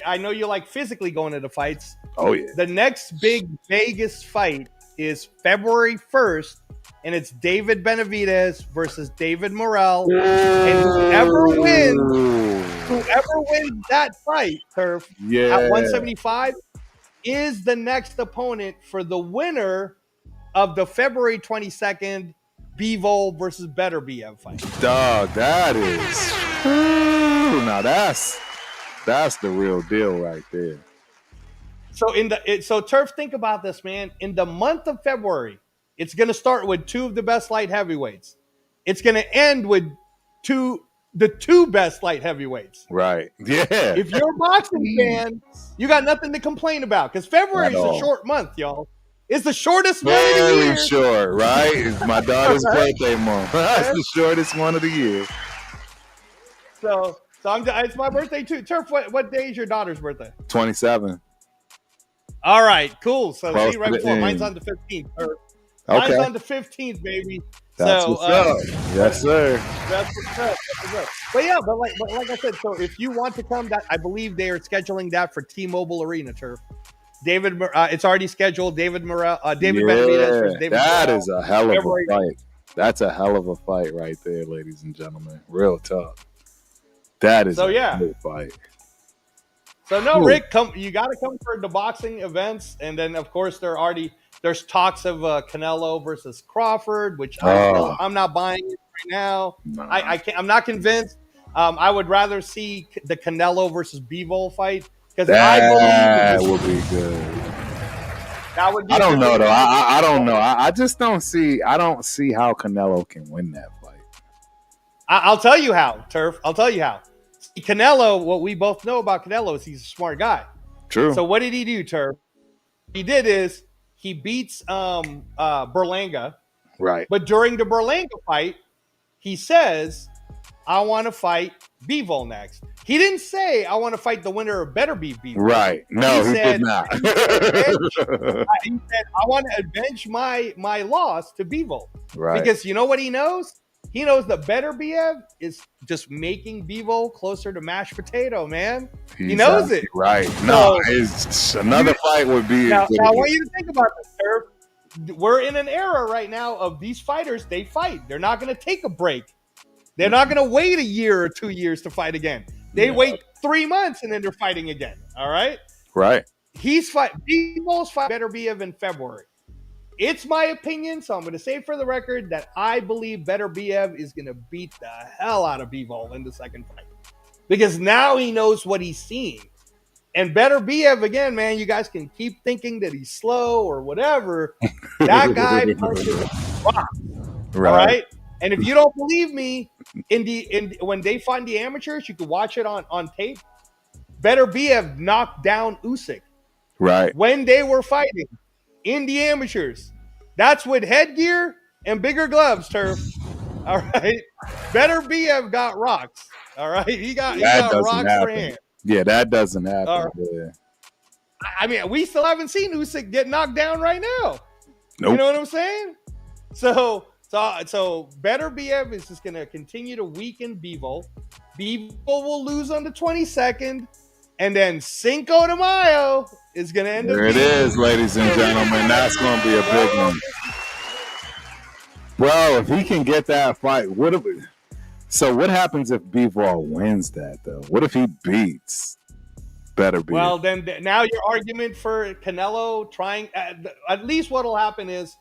I know you like physically going to the fights. Oh yeah. The next big Vegas fight is February 1st, and it's David Benavidez versus David Morrell. And whoever wins that fight, Turf, at 175 is the next opponent for the winner of the February 22nd Bivol versus Better BM fight. Dog, that is now that's the real deal right there. So Turf, think about this, man. In the month of February, it's going to start with 2 of the best light heavyweights. It's going to end with the 2 best light heavyweights. Right. Yeah. If you're a boxing fan, you got nothing to complain about because February is a short month, y'all. It's the shortest month of the year. Very short, right? It's my daughter's birthday month. That's the shortest one of the year. So it's my birthday too. Turf, what day is your daughter's birthday? 27. All right, cool. So Close see, right before mine's on the 15th. Mine's on the 15th, baby. That's what's up. Yes, sir. That's what's up. But yeah, but like I said, so if you want to come, that I believe they are scheduling that for T-Mobile Arena, Turf. It's already scheduled. David Benavidez versus David that Morrell. Is a hell of a fight. That's a hell of a fight right there, ladies and gentlemen. Real tough. That is a good fight. So no, Rick, you got to come for the boxing events, and then of course there's talks of Canelo versus Crawford, which I'm not buying it right now. Nah. I'm not convinced. I would rather see the Canelo versus Bivol fight because I believe that would be good. That would be. I don't know though. I don't know. I just don't see. I don't see how Canelo can win that fight. I'll tell you how, Turf. I'll tell you how. See, Canelo, what we both know about Canelo is he's a smart guy. True. So what did he do, Turf? What he did is he beats Berlanga, Right. but during the Berlanga fight, he says, I want to fight Bivol next. He didn't say, I want to fight the winner of Better Be Bivol. Right. No, he did not. He said, I want to avenge my loss to Bivol. Right. Because you know what he knows? He knows that Better Biev is just making Bivol closer to mashed potato, man. He knows it. Right. No, it's another fight would be. Now, I want you to think about this, sir. We're in an era right now of these fighters, they fight. They're not going to take a break. They're not going to wait a year or 2 years to fight again. They wait 3 months and then they're fighting again. All right? Right. Bivol's fight Better Biev in February. It's my opinion, so I'm going to say for the record that I believe Better Biev is going to beat the hell out of Bivol in the second fight. Because now he knows what he's seeing. And Better Biev, again, man, you guys can keep thinking that he's slow or whatever. That guy punches rock. Right. All right? And if you don't believe me, when they find the amateurs, you can watch it on tape. Better Biev knocked down Usyk. Right. When they were fighting in the amateurs. That's with headgear and bigger gloves, Turf. All right. Better Biev got rocks. All right. He got rocks for him. Yeah, that doesn't happen. Right. Yeah. I mean, we still haven't seen Usyk get knocked down right now. Nope. You know what I'm saying? So Better Biev is just going to continue to weaken Bivol. Bivol will lose on the 22nd. And then Cinco de Mayo is going to end up. There it is, ladies and gentlemen. That's going to be a big one. Bro, if he can get that fight, what happens if Bivol wins that, though? What if he beats Better Biev? Well, then now your argument for Canelo trying, at least what will happen is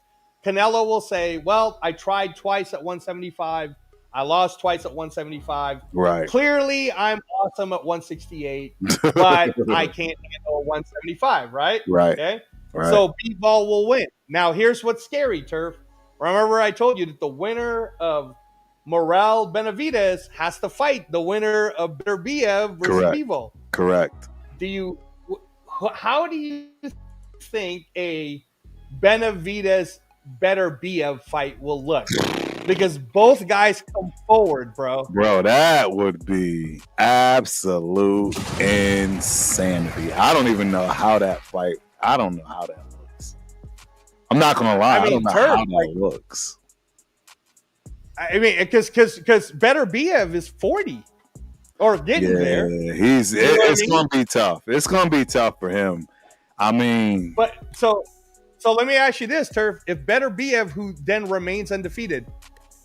Canelo will say, well, I tried twice at 175. I lost twice at 175. Right. Clearly, I'm awesome at 168, but I can't handle 175, right? Right. Okay. Right. So Bivol will win. Now, here's what's scary, Turf. Remember I told you that the winner of Morel Benavidez has to fight the winner of Better Biev versus Bivol. Correct. How do you think a Benavidez Better Biev fight will look? Because both guys come forward, bro. Bro, that would be absolute insanity. I don't even know how that fight. I don't know how that looks. I'm not gonna lie. I don't know how that looks. I mean, because Better Biev is 40 or getting there. It's gonna be tough. It's gonna be tough for him. I mean, but so let me ask you this, Turf. If Better Biev, who then remains undefeated,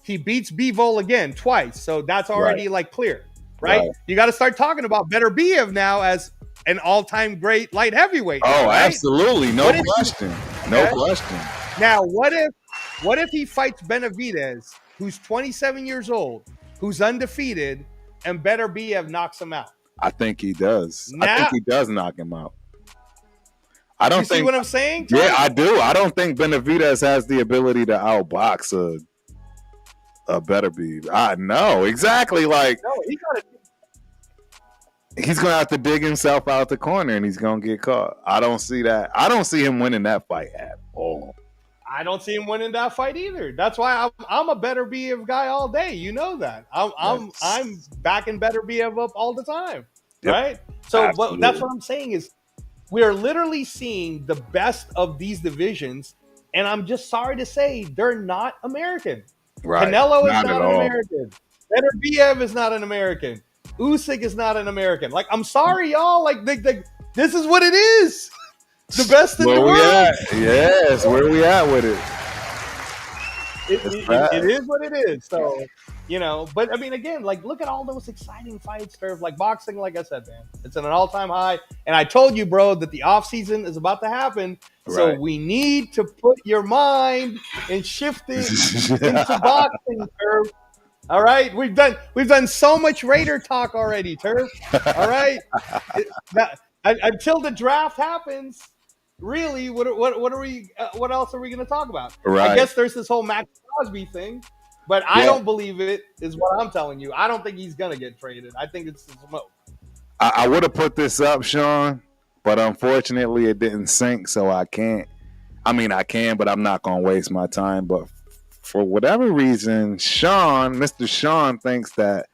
he beats Bivol again twice, so that's already like clear, right? You got to start talking about Better Biev now as an all-time great light heavyweight. Oh, right? Absolutely, no question, no question. Now, what if he fights Benavidez, who's 27 years old, who's undefeated, and Better Biev knocks him out? I think he does. I think he does knock him out. I don't think. See what I'm saying? Yeah, I do. I don't think Benavidez has the ability to outbox a Better Biev. I know exactly. Like, no, he's gonna have to dig himself out the corner, and he's gonna get caught. I don't see that. I don't see him winning that fight at all. I don't see him winning that fight either. That's why I'm a Better Biev guy all day. You know that. I'm backing Better Biev up all the time, right? So, but that's what I'm saying is we are literally seeing the best of these divisions, and I'm just sorry to say they're not American. Right. Canelo is not an American. Better Biev is not an American. Usyk is not an American. Like, I'm sorry, y'all. Like, this is what it is. The best in the world. Yes, where we at with it? It is what it is. So, but I mean, again, like, look at all those exciting fights, Turf. Like boxing, like I said, man, it's at an all-time high. And I told you, bro, that the off-season is about to happen. Right. So we need to put your mind and shift it into boxing, Turf. All right, we've done so much Raider talk already, Turf. All right, until the draft happens. Really, what else are we going to talk about? Right. I guess there's this whole Max Crosby thing. But I Yeah. don't believe it, is what I'm telling you. I don't think he's going to get traded. I think it's the smoke. I would have put this up, Sean, but unfortunately it didn't sync, so I can't. I mean, I can, but I'm not going to waste my time. But for whatever reason, Mr. Sean, thinks that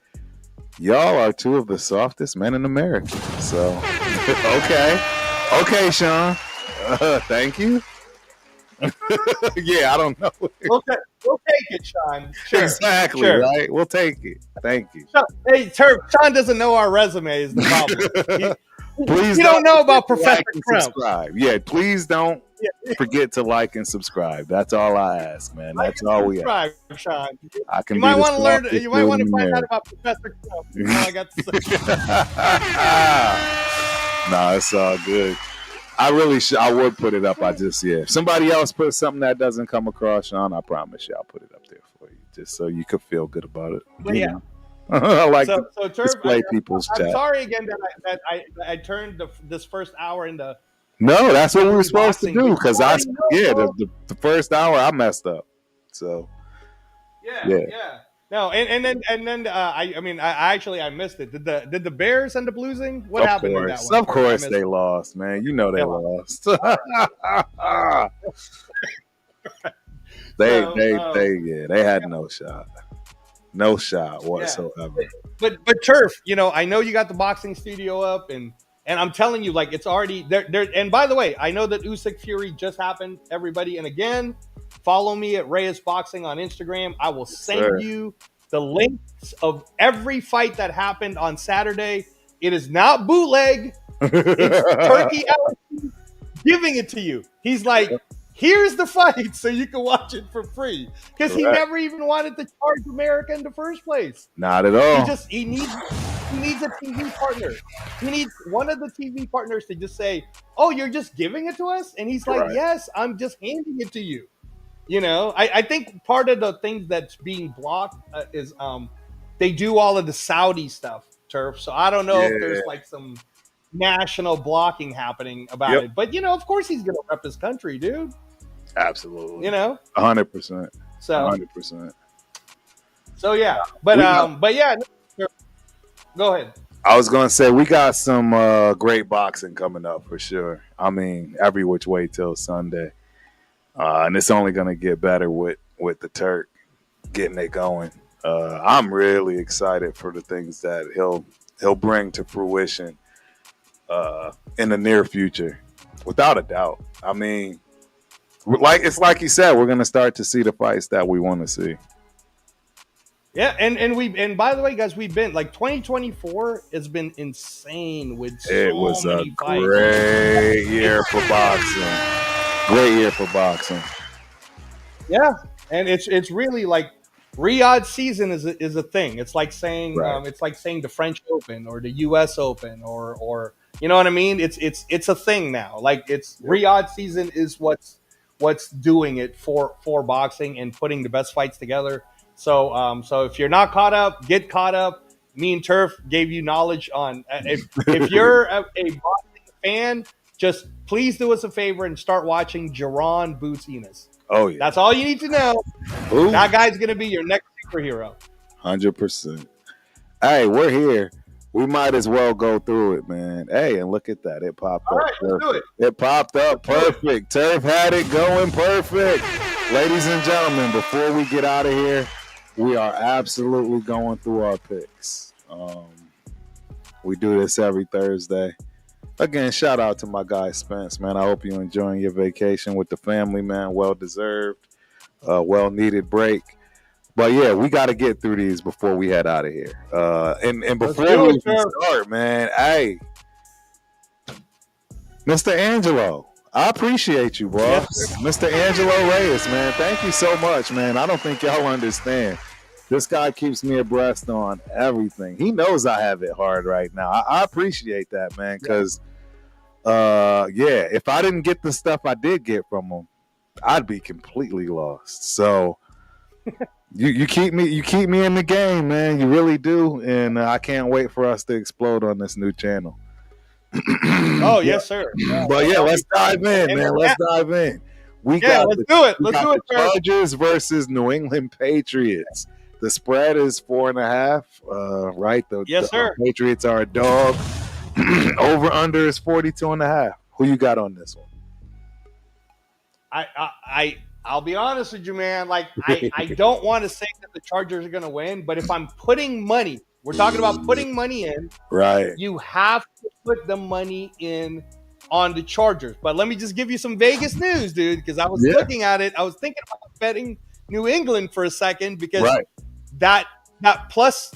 y'all are two of the softest men in America. So, okay, Sean. Thank you. Yeah, I don't know. We'll take it, Sean. Sure, exactly, sure. right? We'll take it. Thank you. Hey, Sean doesn't know our resume is the problem. Please don't know about Professor Crump. Subscribe. Yeah, please don't forget to like and subscribe. That's all I ask, man. That's all we ask. Sean. I can you might want to learn. You might want to find out about Professor Crump. That's all I got to say. Nah, it's all good. I would put it up. If somebody else puts something that doesn't come across, Sean, I promise you I'll put it up there for you, just so you could feel good about it. But yeah. I like so display people's chat. I'm sorry again that I turned this first hour into. No, that's what we were supposed to do, because the first hour I messed up. So yeah. No, and then I missed it. Did the Bears end up losing? What happened in that one? Of course they lost, man. You know they lost. They had no shot. No shot whatsoever. Yeah. But Turf, I know you got the boxing studio up, and I'm telling you, like, it's already there. And by the way, I know that Usyk Fury just happened, everybody. And again, follow me at Reyes Boxing on Instagram. I will send you the links of every fight that happened on Saturday. It is not bootleg. It's Turkey Alex giving it to you. He's like, here's the fight so you can watch it for free. Because he never even wanted to charge America in the first place. Not at all. He needs a TV partner. He needs one of the TV partners to just say, oh, you're just giving it to us? And he's like, yes, I'm just handing it to you. I think part of the things that's being blocked is they do all of the Saudi stuff, Turf. So I don't know if there's like some national blocking happening about it. But, of course he's going to rep his country, dude. Absolutely. 100%. So 100%. So yeah, but yeah, go ahead. I was gonna say we got some great boxing coming up for sure. I mean, every which way till Sunday, and it's only gonna get better with the Turk getting it going. I'm really excited for the things that he'll bring to fruition in the near future, without a doubt. I mean, like you said, we're gonna start to see the fights that we want to see. Yeah, and by the way, guys, we've been like 2024 has been insane with it was many a fights. Great year for boxing. Great year for boxing. Yeah, and it's really like Riyadh season is a thing. It's like saying the French Open or the U.S. Open or you know what I mean. It's a thing now. Like Riyadh season is what's doing it for boxing and putting the best fights together. So if you're not caught up, get caught up. Me and Turf gave you knowledge on if you're a boxing fan, just please do us a favor and start watching Jaron Boots Enos. Oh yeah, that's all you need to know. Ooh. That guy's gonna be your next superhero. 100%. Hey, we're here. We might as well go through it, man. Hey, and look at that. It popped up. Right, let's do it. It popped up perfect. Turf had it going perfect. Ladies and gentlemen, before we get out of here, we are absolutely going through our picks. We do this every Thursday. Again, shout out to my guy Spence, man. I hope you're enjoying your vacation with the family, man. Well-deserved, well-needed break. But yeah, we got to get through these before we head out of here. And before we start, man, hey, Mr. Angelo, I appreciate you, boss. Yes, Mr. Angelo Reyes, man. Thank you so much, man. I don't think y'all understand. This guy keeps me abreast on everything. He knows I have it hard right now. I appreciate that, man, because, if I didn't get the stuff I did get from him, I'd be completely lost. So you keep me in the game, man. You really do, and I can't wait for us to explode on this new channel. Oh, yes, sir. But yeah, let's dive in, man. Let's dive in. We Yeah, got let's do it. we Let's got do it, the Turf. Chargers versus New England Patriots. The spread is 4.5. Right? Yes, sir. Patriots are a dog. Over under is 42.5. Who you got on this one? I'll be honest with you, man. Like, I don't want to say that the Chargers are going to win, but if I'm putting money, we're talking about putting money in. Right. You have to put the money in on the Chargers. But let me just give you some Vegas news, dude, because I was looking at it. I was thinking about betting New England for a second because that plus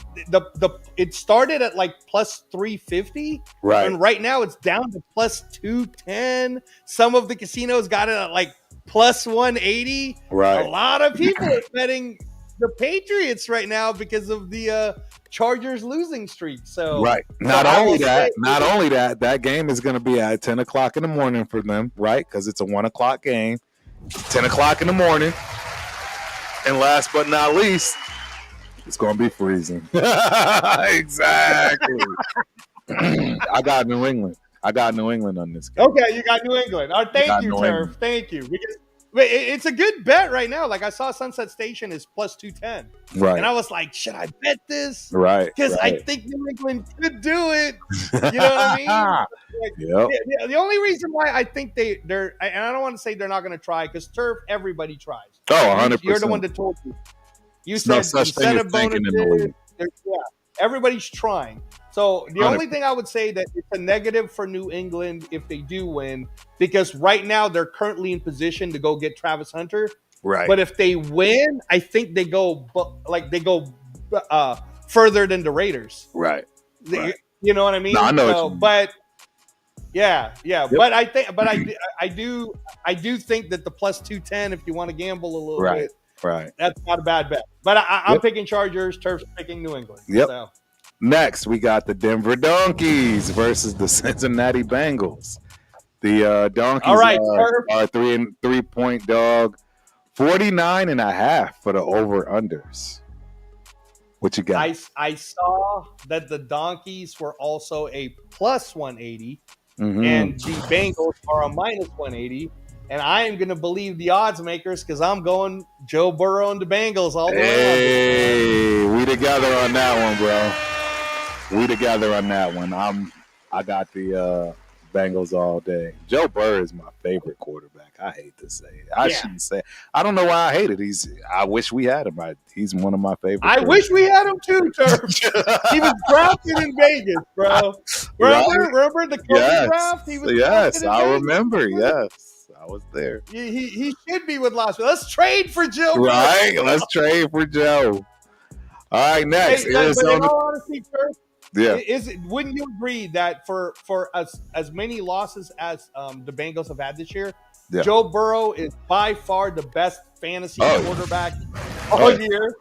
it started at like plus 350, right? And right now it's down to plus 210. Some of the casinos got it at like plus 180. Right. A lot of people are betting the Patriots right now because of the Chargers losing streak. So not only that, that game is going to be at 10 o'clock in the morning for them, right? Because it's a 1 o'clock game, 10 o'clock in the morning. And last but not least, it's going to be freezing. Exactly. I got New England. On this game. Okay, you got New England. Thank you, Turf. Thank you. Because it's a good bet right now. Like I saw Sunset Station is plus 210. Right. And I was like, should I bet this? Right. Because I think New England could do it. You know what I mean? Like, the only reason why I think they're and I don't want to say they're not going to try because Turf, everybody tries. Oh, 100%. You're the one that told me. You said incentive bonuses. Everybody's trying. So the 100%. Only thing I would say that it's a negative for New England if they do win, because right now they're currently in position to go get Travis Hunter. Right. But if they win, I think they go further than the Raiders. Right. You know what I mean? No, I know what you mean. But yep. But I do think that the plus 210, if you want to gamble a little bit. Right. That's not a bad bet. But I'm picking Chargers. Turf's picking New England. Yep. So. Next, we got the Denver Donkeys versus the Cincinnati Bengals. The Donkeys are 3-point dog, 49.5 for the over-unders. What you got? I saw that the Donkeys were also a plus 180, and the Bengals are a minus 180. And I am going to believe the odds makers because I'm going Joe Burrow and the Bengals all the way. Hey, we together on that one, bro. We together on that one. I got the Bengals all day. Joe Burrow is my favorite quarterback. I hate to say it. I shouldn't say it. I don't know why I hate it. I wish we had him. He's one of my favorites. I wish we had him too, Turf. He was drafted in Vegas, bro. Remember the Kobe draft? He was yes, I remember. Yes. I was there. He should be with Las Vegas. Let's trade for Joe. Right, let's trade for Joe. All right, next. But in all honesty, Turf, wouldn't you agree that for as many losses as the Bengals have had this year, Joe Burrow is by far the best fantasy quarterback all year?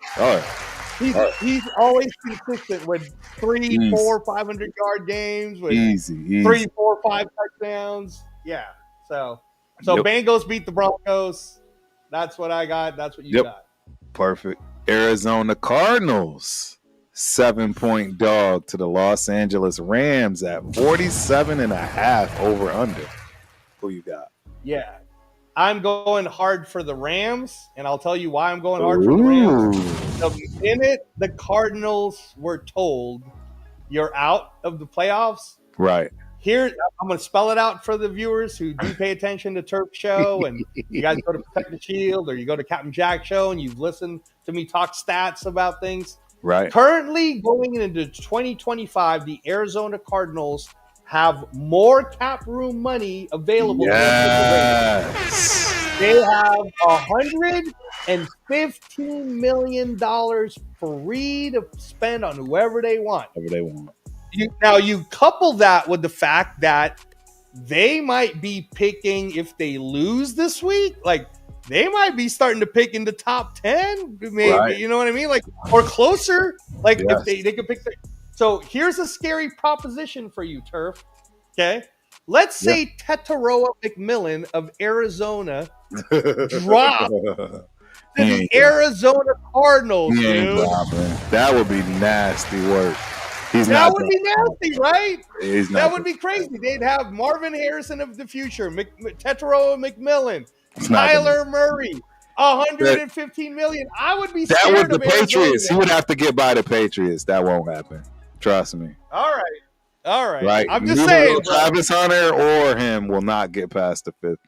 He's always consistent with 3, 4, 500-yard games with easy. 3, 4, 5 touchdowns. Yeah, So Bengals beat the Broncos. That's what I got. That's what you got. Perfect. Arizona Cardinals, 7-point dog to the Los Angeles Rams at 47.5 over under. Who you got? Yeah. I'm going hard for the Rams, and I'll tell you why I'm going hard for the Rams. The minute the Cardinals were told you're out of the playoffs, right. Here, I'm going to spell it out for the viewers who do pay attention to Turf Show, and you guys go to Protect the Shield or you go to Captain Jack Show and you've listened to me talk stats about things. Right. Currently, going into 2025, the Arizona Cardinals have more cap room money available. Yes. They have $115 million free to spend on whoever they want. You couple that with the fact that they might be picking, if they lose this week, like they might be starting to pick in the top 10, maybe, you know what I mean? Like, or closer, like if they could pick. So here's a scary proposition for you, Turf. Okay. Let's say Tetaroa McMillan of Arizona drop to the Arizona Cardinals, dude. That would be nasty work. That would be nasty, right? That would be crazy. They'd have Marvin Harrison of the future, Tetaroa McMillan, It's not gonna. Kyler Murray, That, 115 million. I would be that was scared the of Aaron Patriots. He Jones. would have to get by the Patriots. That won't happen. Trust me. All right. All right. Right? I'm just Neither saying, will bro. Travis Hunter or him will not get past the fifth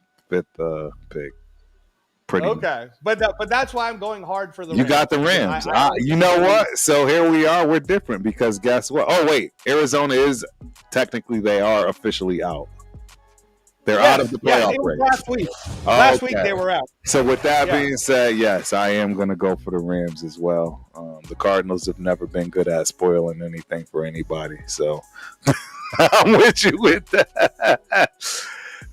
pick. Pretty much. Okay. But that's why I'm going hard for the You Rams. got the Rams. You know what? So here we are. We're different because guess what? Oh, wait. Arizona is technically, they are officially out. They're out of the playoff race. Last week. Last week they were out. So with that being said, yes, I am going to go for the Rams as well. The Cardinals have never been good at spoiling anything for anybody. So I'm with you with that.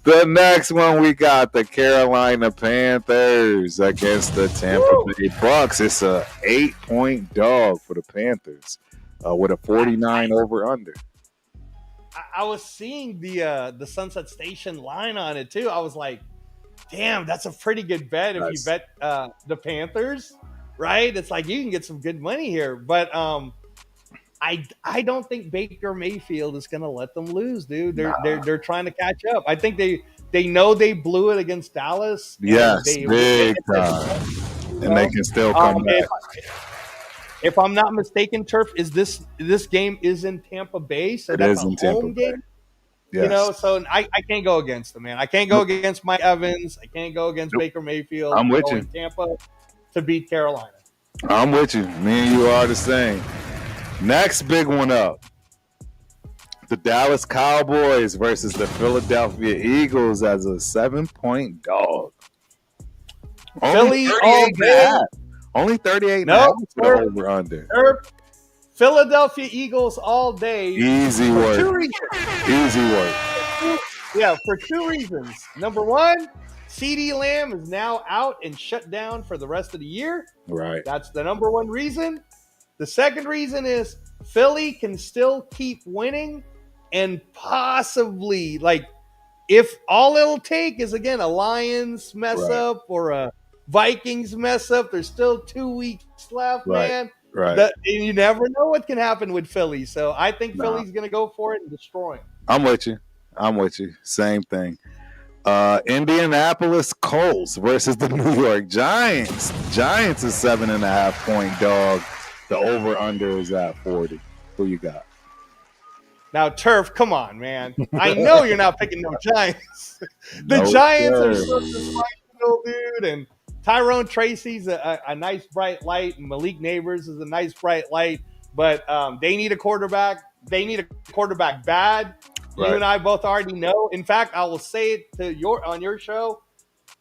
The next one, we got the Carolina Panthers against the Tampa Bay Bucks. It's a 8-point dog for the Panthers with a 49 over under. I was seeing the Sunset Station line on it too. I was like, damn, that's a pretty good bet if you bet the Panthers, right? It's like you can get some good money here. But I don't think Baker Mayfield is going to let them lose, dude. They're trying to catch up. I think they know they blew it against Dallas. Yes, big time. And they can still come back. If I'm not mistaken, Turf, is this game is in Tampa Bay, so that's a home game. Yes. You know, so I can't go against them, man. I can't go against Mike Evans. I can't go against Baker Mayfield. I'm with you. Tampa to beat Carolina. I'm with you. Me and you are the same. Next big one up. The Dallas Cowboys versus the Philadelphia Eagles as a 7-point dog. Philly all day. Only 38 over under. Philadelphia Eagles all day. Easy work. Easy work. Yeah, for two reasons. Number one, CeeDee Lamb is now out and shut down for the rest of the year. Right. That's the number one reason. The second reason is Philly can still keep winning and possibly, like, if all it'll take is, again, a Lions mess up or a Vikings mess up, there's still 2 weeks left, man. Right. And you never know what can happen with Philly. So I think Philly's going to go for it and destroy him. I'm with you. Same thing. Indianapolis Colts versus the New York Giants. Giants is 7.5-point dog. The over-under is at 40. Who you got? Now, Turf, come on, man. I know you're not picking no Giants. The Giants are so dysfunctional, dude. And Tyrone Tracy's a nice bright light, and Malik Neighbors is a nice bright light. But they need a quarterback. They need a quarterback bad. Right. You and I both already know. In fact, I will say it on your show.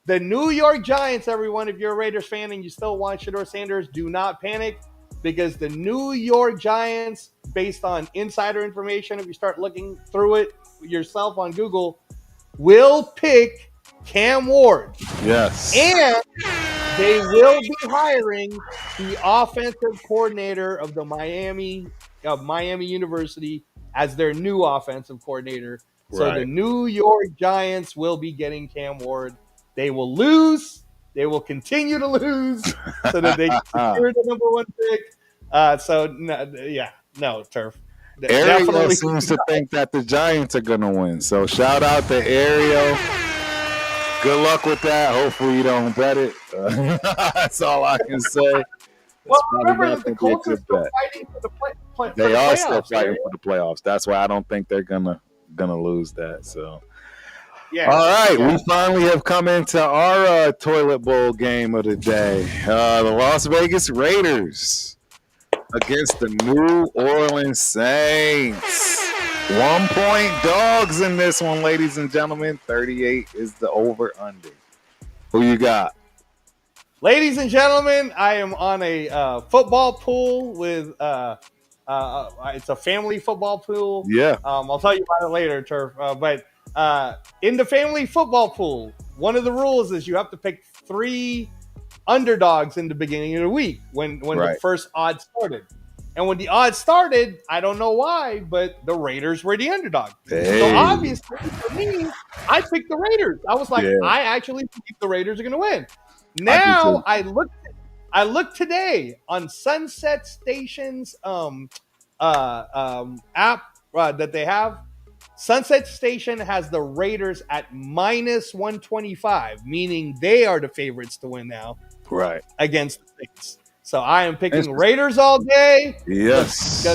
The New York Giants, everyone, if you're a Raiders fan and you still want Shedeur Sanders, do not panic. Because the New York Giants, based on insider information, if you start looking through it yourself on Google, will pick Cam Ward. Yes. And they will be hiring the offensive coordinator of the Miami University as their new offensive coordinator. So the New York Giants will be getting Cam Ward. They will lose. They will continue to lose so that they secure the number one pick. No, Turf. Ariel seems to think that the Giants are going to win. So shout out to Ariel. Good luck with that. Hopefully you don't bet it. That's all I can say. Well, remember that the Colts are still fighting for the playoffs. They are still fighting for the playoffs. That's why I don't think they're gonna lose that. So. Yeah. All right, we finally have come into our toilet bowl game of the day. The Las Vegas Raiders against the New Orleans Saints. 1-point dogs in this one, ladies and gentlemen. 38 is the over-under. Who you got? Ladies and gentlemen, I am on a football pool with it's a family football pool. Yeah. I'll tell you about it later, Turf. But in the family football pool, one of the rules is you have to pick 3 underdogs in the beginning of the week when the first odds started. And when the odds started, I don't know why, but the Raiders were the underdog. Hey. So obviously, for me, I picked the Raiders. I was like, I actually think the Raiders are going to win. Now I looked today on Sunset Station's app that they have. Sunset Station has the Raiders at minus 125, meaning they are the favorites to win now Right. against the Saints. So I am picking Interesting. Raiders all day. Yes.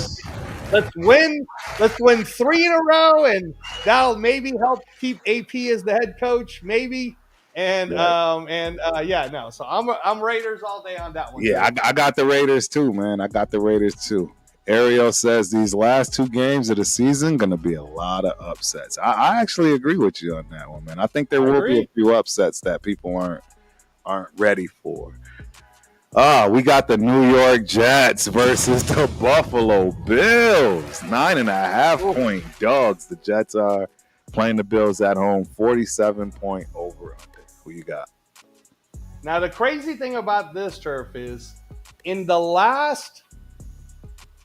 Let's win. Let's win 3 in a row, and that'll maybe help keep AP as the head coach, maybe. And Right. no. So I'm Raiders all day on that one. Yeah, I got the Raiders too, man. I got the Raiders too. Ariel says these last 2 games of the season going to be a lot of upsets. I actually agree with you on that one, man. I think there will be a few upsets that people aren't ready for. We got the New York Jets versus the Buffalo Bills. 9.5-point dogs. The Jets are playing the Bills at home. 47-point over under. Who you got? Now the crazy thing about this, Turf, is in the last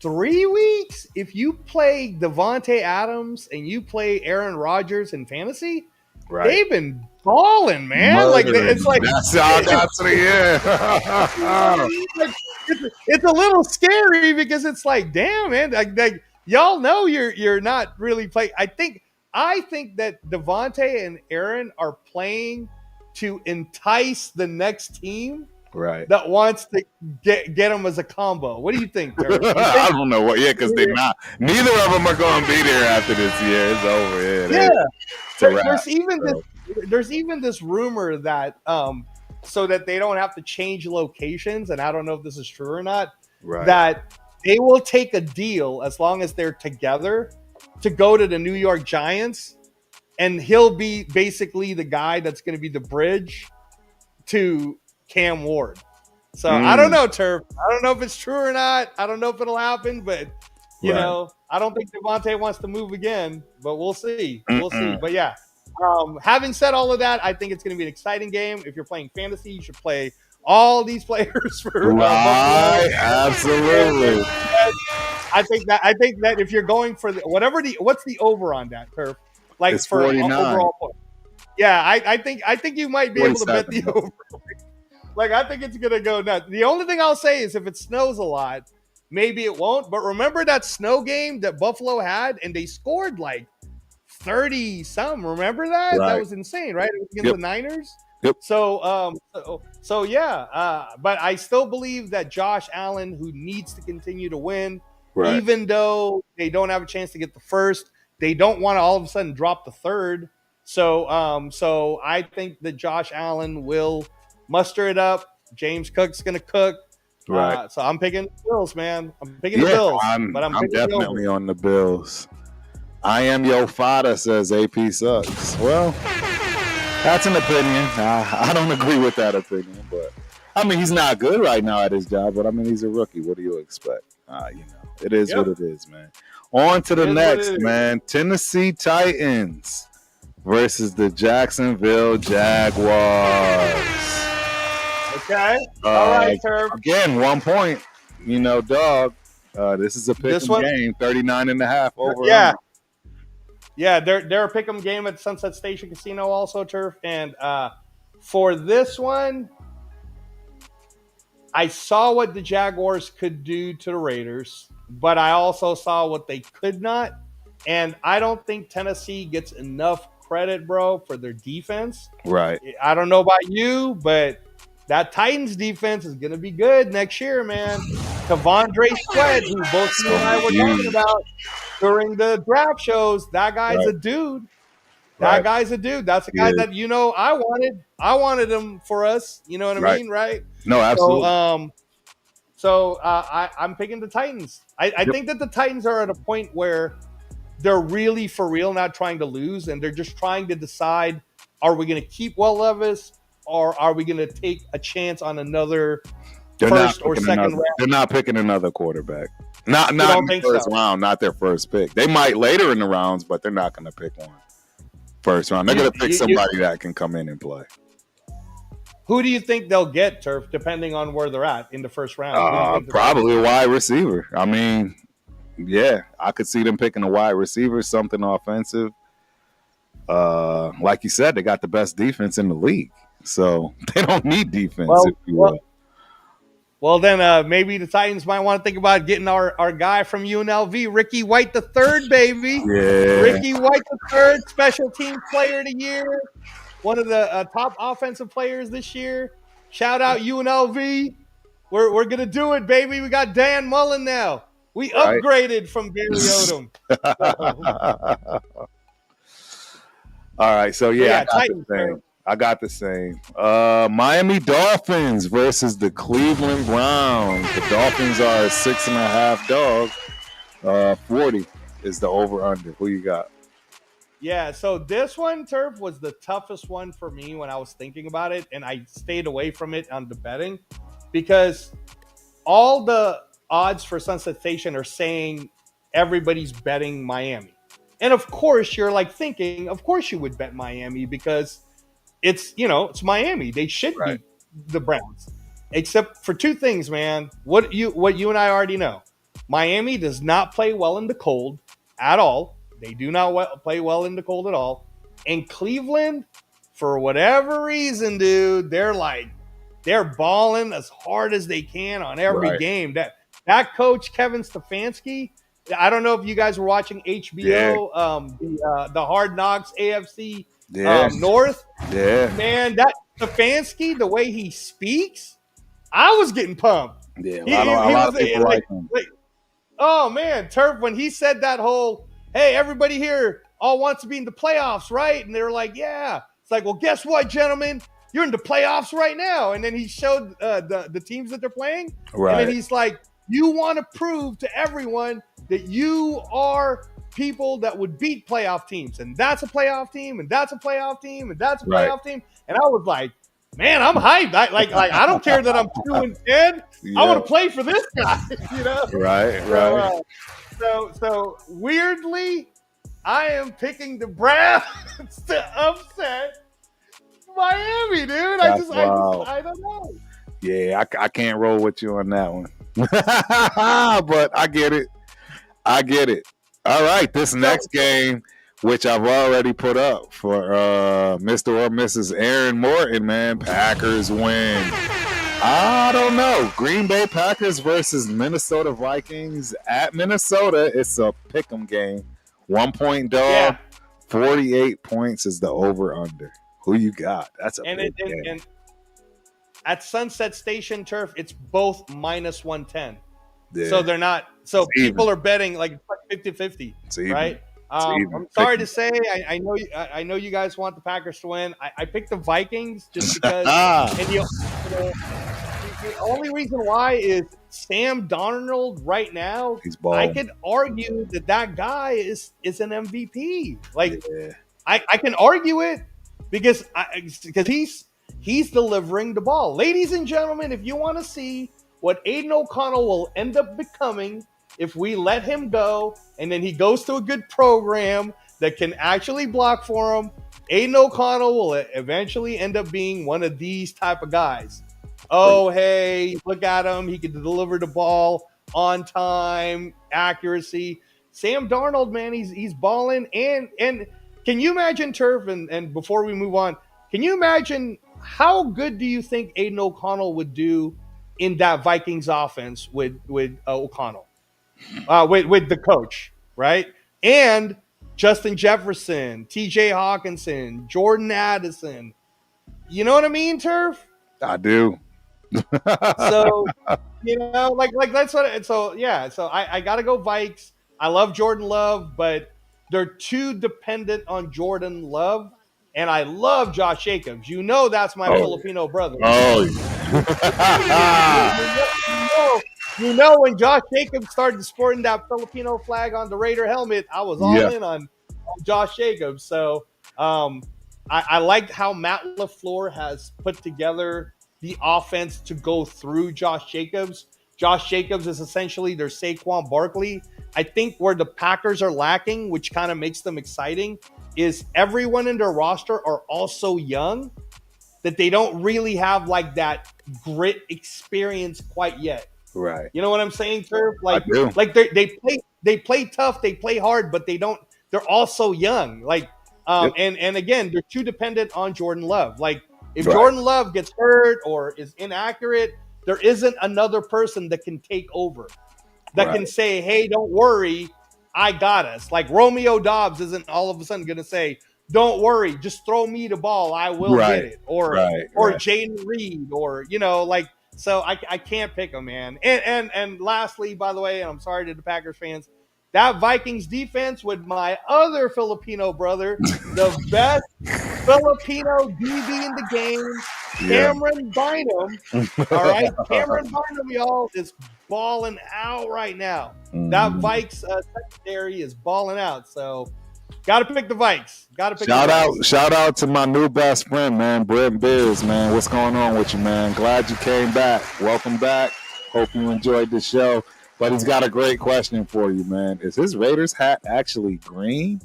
3 weeks, if you play Devontae Adams and you play Aaron Rodgers in fantasy, Right. they've been balling, man. Like it's like that's all I got to the it's a little scary because it's like, damn, man, like y'all know you're not really playing. I think that Devontae and Aaron are playing to entice the next team. Right. That wants to get them as a combo. What do you think, Turf? I don't know what. Yeah, because they're not. Neither of them are going to be there after this year. It's over. There's even this rumor that so that they don't have to change locations, and I don't know if this is true or not. Right. That they will take a deal as long as they're together to go to the New York Giants, and he'll be basically the guy that's going to be the bridge to Cam Ward. So I don't know, Turf. I don't know if it's true or not. I don't know if it'll happen, but you know, I don't think Devontae wants to move again, but we'll see. We'll see. But yeah, having said all of that, I think it's going to be an exciting game. If you're playing fantasy, you should play all these players for right. Absolutely. I think that if you're going for what's the over on that, Turf? Like it's for 49. Overall point. Yeah, I think you might be able to bet the over. Like, I think it's going to go nuts. The only thing I'll say is if it snows a lot, maybe it won't. But remember that snow game that Buffalo had, and they scored like 30-some. Remember that? Right. That was insane, right? It was against the Niners. Yep. So yeah. But I still believe that Josh Allen, who needs to continue to win, even though they don't have a chance to get the first, they don't want to all of a sudden drop the third. So I think that Josh Allen will muster it up. James Cook's going to cook. Right. So I'm picking the Bills, man. I'm picking the Bills. I'm definitely on the Bills. I am your father, says AP sucks. Well, that's an opinion. I don't agree with that opinion, but I mean, he's not good right now at his job, but I mean, he's a rookie. What do you expect? It is what it is, man. On to the next, man. Tennessee Titans versus the Jacksonville Jaguars. Okay. All right, Turf. Again, 1 point. Dog. This is a pick'em game. 39.5 over. Yeah. Yeah, they're a pick'em game at Sunset Station Casino also, Turf. And for this one, I saw what the Jaguars could do to the Raiders, but I also saw what they could not. And I don't think Tennessee gets enough credit, bro, for their defense. Right. I don't know about you, but that Titans defense is going to be good next year, man. Tavondre Sweat, who both you and I were talking about during the draft shows, that guy's a dude. That guy's a dude. That's a guy that I wanted him for us. You know what I mean, right? No, absolutely. So I'm picking the Titans. I think that the Titans are at a point where they're really for real, not trying to lose, and they're just trying to decide: are we going to keep Will Levis, or are we going to take a chance on another first or second round? They're not picking another quarterback. Not in the first round. Not their first pick. They might later in the rounds, but they're not going to pick one first round. They're going to pick somebody that can come in and play. Who do you think they'll get, Turf, depending on where they're at in the first round? Probably a wide receiver. I mean, yeah, I could see them picking a wide receiver, something offensive. Like you said, they got the best defense in the league, so they don't need defense, if you will. Well, then maybe the Titans might want to think about getting our guy from UNLV, Ricky White the third, baby. Yeah. Ricky White the third, special teams player of the year, one of the top offensive players this year. Shout out UNLV. We're gonna do it, baby. We got Dan Mullen now. We Right. upgraded from Barry Odom. So, All right. So but yeah, yeah, Titans. I got the same. Miami Dolphins versus the Cleveland Browns. The Dolphins are a 6.5 dog. 40 is the over under. Who you got? Yeah, so this one, Turf, was the toughest one for me when I was thinking about it, and I stayed away from it on the betting because all the odds for Sunset Station are saying everybody's betting Miami. And of course, you're like thinking, of course you would bet Miami because it's Miami. They should Right. beat the Browns. Except for two things, man. What you and I already know. Miami does not play well in the cold at all. They do not play well in the cold at all. And Cleveland, for whatever reason, dude, they're balling as hard as they can on every Right. game. That coach Kevin Stefanski, I don't know if you guys were watching HBO, the Hard Knocks AFC Yeah. North. Yeah. Man, that Stefanski, the way he speaks, I was getting pumped. Yeah. A lot of people like him. Oh man, Turf, when he said that whole, hey, everybody here all wants to be in the playoffs, right? And they were like, yeah. It's like, well, guess what, gentlemen? You're in the playoffs right now. And then he showed the teams that they're playing. Right. And then he's like, you want to prove to everyone that you are people that would beat playoff teams. And that's a playoff team, and that's a playoff team, and that's a playoff team. And I was like, man, I'm hyped. I don't care that I'm 2-10. Yeah. I want to play for this guy, you know? Right. So weirdly, I am picking the Browns to upset Miami, dude. I don't know. Yeah, I can't roll with you on that one. But I get it. All right, this next game, which I've already put up for Mr. or Mrs. Aaron Morton, man. Packers win. I don't know. Green Bay Packers versus Minnesota Vikings at Minnesota. It's a pick'em game. 1 point dog. Yeah. 48 points is the over under. Who you got? That's a big game. And at Sunset Station Turf, it's both minus 110. Yeah. So they're not. So It's people even. are betting like 50-50, It's even. right? even. I'm sorry to say, I know you guys want the Packers to win. I picked the Vikings just because. And the only reason why is Sam Darnold right now. He's balling. I could argue that guy is an MVP. Like Yeah. I can argue it because he's delivering the ball. Ladies and gentlemen, if you want to see what Aiden O'Connell will end up becoming if we let him go and then he goes to a good program that can actually block for him, Aiden O'Connell will eventually end up being one of these type of guys. Oh, hey, look at him. He can deliver the ball on time, accuracy. Sam Darnold, man, he's balling. And can you imagine, Turf, and before we move on, can you imagine how good do you think Aiden O'Connell would do in that Vikings offense with O'Connell, with the coach, right? And Justin Jefferson, T.J. Hawkinson, Jordan Addison. You know what I mean, Turf? I do. So, like that's what. So yeah. So I got to go Vikes. I love Jordan Love, but they're too dependent on Jordan Love, and I love Josh Jacobs. You know that's my Filipino brother. Oh, you know when Josh Jacobs started sporting that Filipino flag on the Raider helmet, I was all in on Josh Jacobs. So I liked how Matt LaFleur has put together the offense to go through Josh Jacobs. Josh Jacobs is essentially their Saquon Barkley. I think where the Packers are lacking, which kind of makes them exciting, is everyone in their roster are also young, that they don't really have like that grit experience quite yet. right. You know what I'm saying, Turf? Like, I do. like they play tough, they play hard, but they're also young. Like, and again, they're too dependent on Jordan Love. Like, if Jordan Love gets hurt or is inaccurate, there isn't another person that can take over, that can say, hey, don't worry, I got us. Like Romeo Dobbs isn't all of a sudden going to say, don't worry, just throw me the ball, I will get it. Or Jaden Reed, or, like, so I can't pick them, man. And lastly, by the way, and I'm sorry to the Packers fans, that Vikings defense with my other Filipino brother, the best Filipino DB in the game, Cameron Bynum. All right, Cameron Bynum, y'all, is balling out right now. That Vikes secondary is balling out. So, got to pick the Vikes. Shout out to my new best friend, man, Brent Beers, man. What's going on with you, man? Glad you came back. Welcome back. Hope you enjoyed the show. But he's got a great question for you, man. Is his Raiders hat actually green?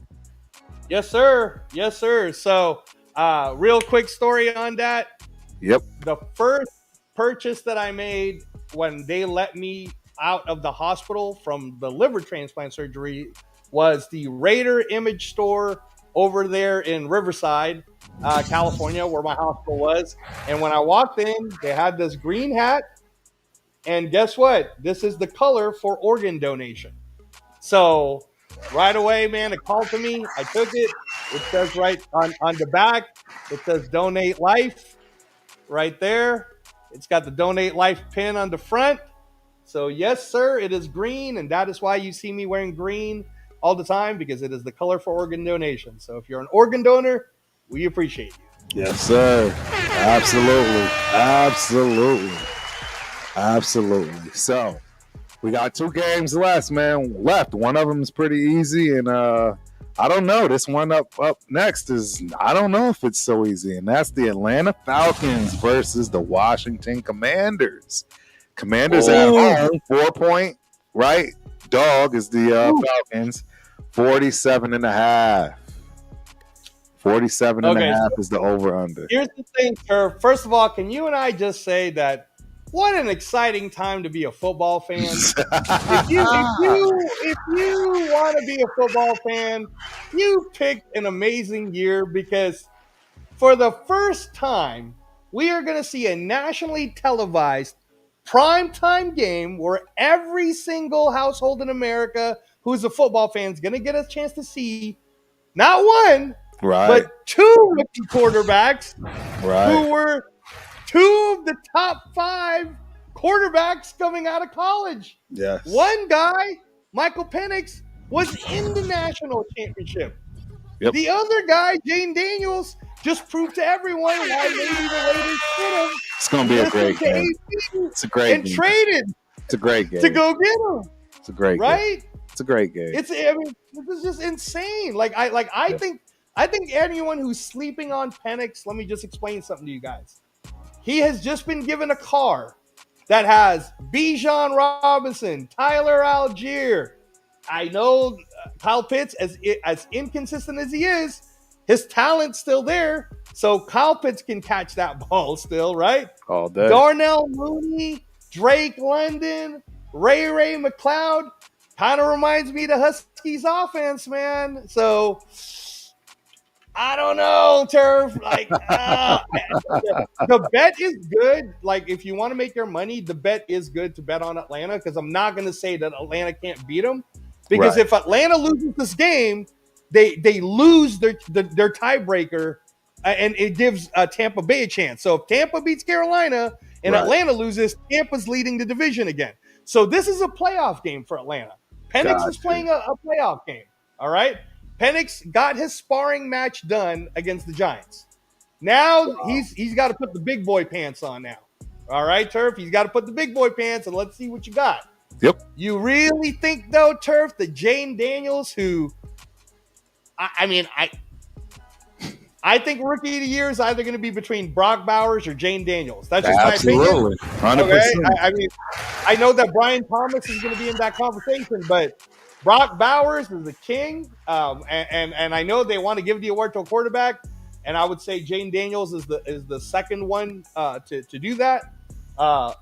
Yes, sir. Yes, sir. So, real quick story on that. Yep. The first purchase that I made when they let me out of the hospital from the liver transplant surgery was the Raider Image store over there in Riverside, California, where my hospital was. And when I walked in, they had this green hat. And guess what? This is the color for organ donation. So right away, man, it called to me. I took it. It says right on the back, it says donate life right there. It's got the donate life pin on the front. So yes, sir, it is green. And that is why you see me wearing green all the time, because it is the color for organ donation. So if you're an organ donor, we appreciate you. Yes, sir. Absolutely. So we got 2 games left, man. One of them is pretty easy, and I don't know. This one up next is, I don't know if it's so easy, and that's the Atlanta Falcons versus the Washington Commanders. Commanders at home, 4-point, right? Dog is the Falcons, 47.5. 47.5 is the over-under. Here's the thing, sir. First of all, can you and I just say that what an exciting time to be a football fan. if you want to be a football fan, you picked an amazing year, because for the first time, we are going to see a nationally televised primetime game where every single household in America who's a football fan is going to get a chance to see not one, but 2 rookie quarterbacks who were 2 of the top 5 quarterbacks coming out of college. Yes. One guy, Michael Penix, was in the national championship. Yep. The other guy, Jane Daniels, just proved to everyone why maybe the Raiders should have. It's going to be a great game. It's a great game. And traded. It's a great game. To go get him. It's a great game. Right? It's a great game. This is just insane. I think anyone who's sleeping on Penix, let me just explain something to you guys. He has just been given a car that has Bijan Robinson, Tyler Algier. I know Kyle Pitts, as inconsistent as he is, his talent's still there. So Kyle Pitts can catch that ball still, right? All day. Darnell Mooney, Drake London, Ray McLeod. Kind of reminds me of the Huskies offense, man. So I don't know, Turf. The bet is good. Like, if you want to make your money, the bet is good to bet on Atlanta, because I'm not going to say that Atlanta can't beat them. Because if Atlanta loses this game, they lose their tiebreaker, and it gives Tampa Bay a chance. So if Tampa beats Carolina and Atlanta loses, Tampa's leading the division again. So this is a playoff game for Atlanta. Penix is playing a playoff game. All right. Penix got his sparring match done against the Giants. Now he's got to put the big boy pants on now. All right, Turf. He's got to put the big boy pants, and let's see what you got. Yep. You really think, though, Turf, that Jane Daniels, who I think rookie of the year is either going to be between Brock Bowers or Jane Daniels. That's just my opinion. 100%. Okay? I know that Brian Thomas is going to be in that conversation, but Brock Bowers is the king, and I know they want to give the award to a quarterback, and I would say Jane Daniels is the second one to do that. I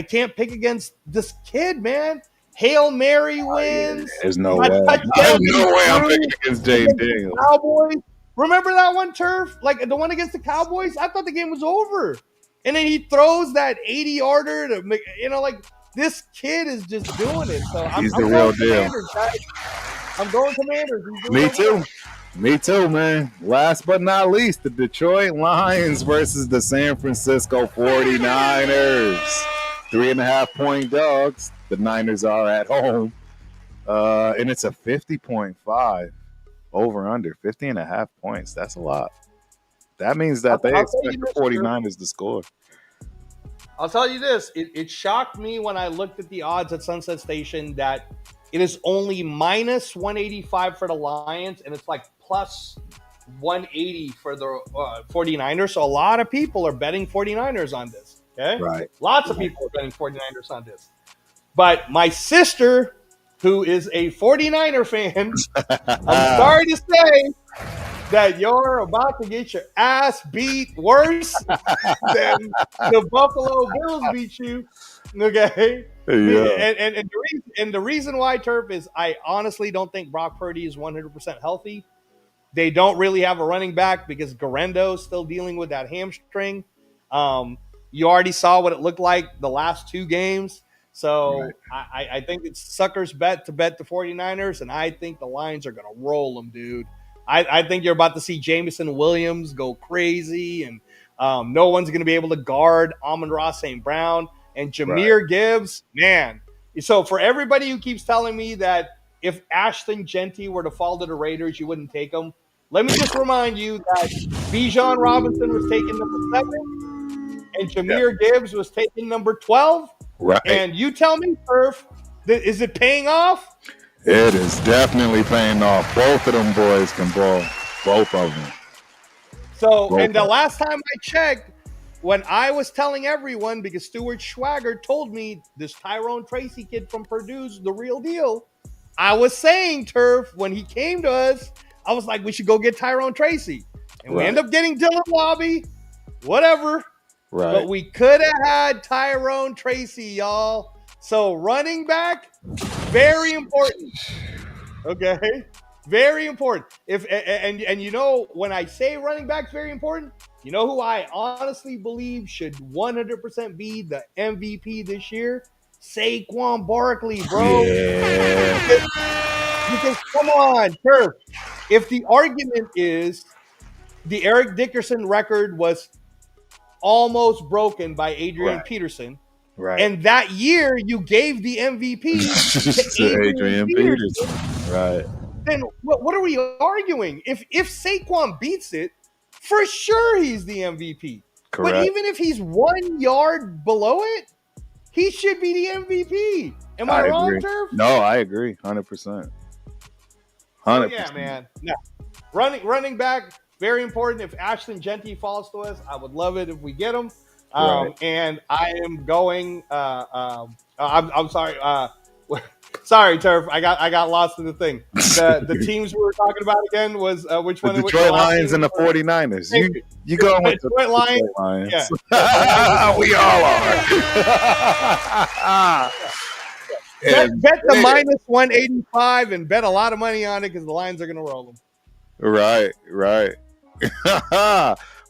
can't pick against this kid, man. Hail Mary wins. There's no way. There's no way I'm picking against Jane Daniels. Cowboys. Remember that one, Turf? Like the one against the Cowboys? I thought the game was over. And then he throws that 80-yarder to make, like this kid is just doing it. So I'm He's the going real deal. Commanders, guys. I'm going Commanders. Me too. Me too, man. Last but not least, the Detroit Lions versus the San Francisco 49ers. 3.5-point dogs. The Niners are at home. And it's a 50.5 over under 50.5 points. That's a lot. That means that they expect the 49ers to score. I'll tell you this. It shocked me when I looked at the odds at Sunset Station that it is only minus 185 for the Lions, and it's like plus 180 for the 49ers. So a lot of people are betting 49ers on this. Okay? Right. Lots of people are betting 49ers on this. But my sister, who is a 49er fan, I'm sorry to say that you're about to get your ass beat worse than the Buffalo Bills beat you. Okay? Yeah. And the reason why, Turf, is I honestly don't think Brock Purdy is 100% healthy. They don't really have a running back because Garendo's still dealing with that hamstring. You already saw what it looked like the last 2 games. So right. I think it's sucker's bet to bet the 49ers, and I think the Lions are going to roll them, dude. I think you're about to see Jameson Williams go crazy, and no one's going to be able to guard Amon-Ra St. Brown. And Jahmyr Gibbs, man. So for everybody who keeps telling me that if Ashton Genty were to fall to the Raiders, you wouldn't take him, let me just remind you that Bijan Robinson was taken number 7, and Jahmyr Gibbs was taken number 12. Right. And you tell me, Turf, is it paying off? It is definitely paying off. Both of them boys can ball. Both of them. So, and the last time I checked, when I was telling everyone, because Stuart Schwager told me this Tyrone Tracy kid from Purdue's the real deal, I was saying, Turf, when he came to us, I was like, we should go get Tyrone Tracy. And we end up getting Dylan Lobby, whatever. Right. But we could have had Tyrone Tracy, y'all. So running back, very important. Okay? Very important. And you know, when I say running back's very important, you know who I honestly believe should 100% be the MVP this year? Saquon Barkley, bro. Yeah. Because come on, Turf. If the argument is the Eric Dickerson record was almost broken by Adrian Peterson, and that year you gave the MVP to Adrian Peterson. Right. Then what are we arguing? If Saquon beats it, for sure he's the MVP. Correct. But even if he's 1 yard below it, he should be the MVP. Am I wrong, Turf? No, I agree. 100%. 100%. Yeah, man. No. Running back, very important. If Ashton Genty falls to us, I would love it if we get him. And I am going. I'm sorry. Sorry, Turf. I got lost in the thing. The teams we were talking about again was which one? The Detroit Lions and the 49ers. You going with the Detroit Lions? Yeah. We all are. Bet the minus 185 and bet a lot of money on it because the Lions are going to roll them. Right.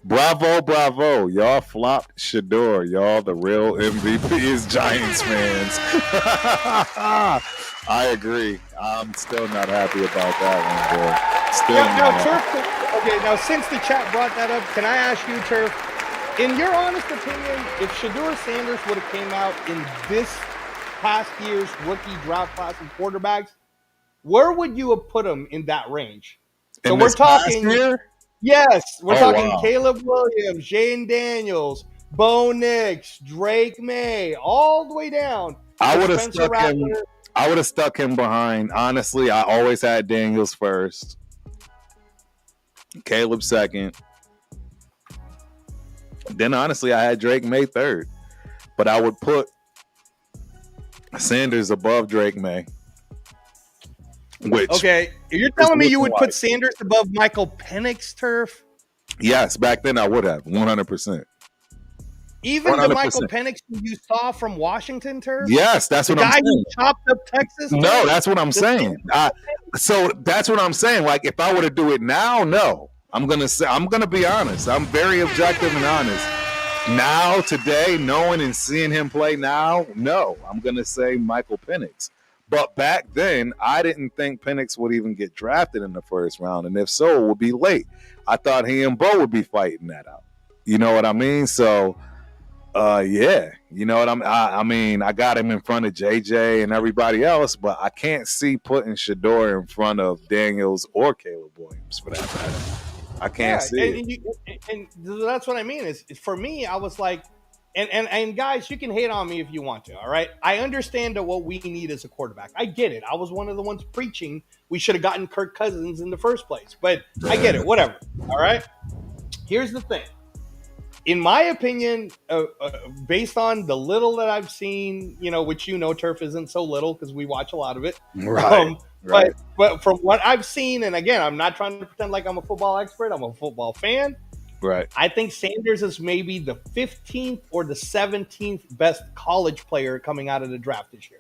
Bravo. Y'all flopped Shador. Y'all the real MVP is Giants fans. I agree. I'm still not happy about that one, boy. Still Turf, now since the chat brought that up, can I ask you, Turf, in your honest opinion, if Shador Sanders would have came out in this past year's rookie draft class of quarterbacks, where would you have put him in that range? So we're talking year? Yes, we're talking Caleb Williams, Jane Daniels, Bo Nix, Drake May, all the way down. I would have stuck him behind. Honestly, I always had Daniels first, Caleb second. Then honestly, I had Drake May third. But I would put Sanders above Drake May. You're telling me you would put Sanders above Michael Penix, Turf? Yes, back then I would have 100%. Even 100%. The Michael Penix you saw from Washington, Turf? Yes, that's what I'm saying. The guy who chopped up Texas? No, that's what I'm saying. So that's what I'm saying. Like if I were to do it now, no. I'm gonna be honest. I'm very objective and honest. Now, today, knowing and seeing him play now, no, I'm going to say Michael Penix. But back then, I didn't think Penix would even get drafted in the first round. And if so, it would be late. I thought he and Bo would be fighting that out. You know what I mean? So, yeah. You know what I mean, I got him in front of JJ and everybody else, but I can't see putting Shador in front of Daniels or Caleb Williams for that matter. I can't see it. And that's what I mean. Is for me, I was like, and guys, you can hate on me if you want to. All right, I understand that what we need is a quarterback. I get it. I was one of the ones preaching we should have gotten Kirk Cousins in the first place, but I get it. Whatever. All right. Here's the thing. In my opinion, based on the little that I've seen, which Turf isn't so little because we watch a lot of it. Right. Right. But from what I've seen, and again, I'm not trying to pretend like I'm a football expert. I'm a football fan. Right. I think Sanders is maybe the 15th or the 17th best college player coming out of the draft this year.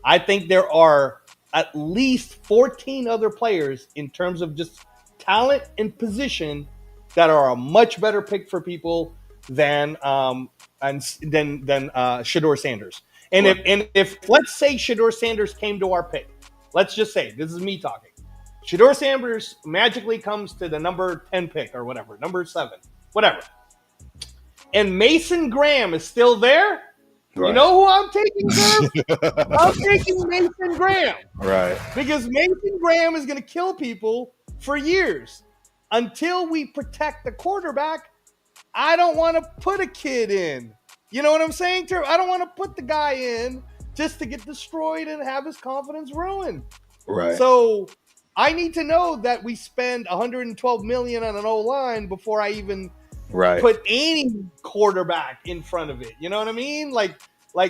I think there are at least 14 other players in terms of just talent and position that are a much better pick for people than Shador Sanders. And if let's say Shador Sanders came to our pick, let's just say, this is me talking, Shador Sanders magically comes to the number 10 pick or whatever, number 7, whatever. And Mason Graham is still there. Right. You know who I'm taking, sir? I'm taking Mason Graham. Right. Because Mason Graham is going to kill people for years. Until we protect the quarterback, I don't want to put a kid in. You know what I'm saying, Turf? I don't want to put the guy in just to get destroyed and have his confidence ruined. Right. So I need to know that we spend $112 million on an O-line before I even put any quarterback in front of it. You know what I mean? Like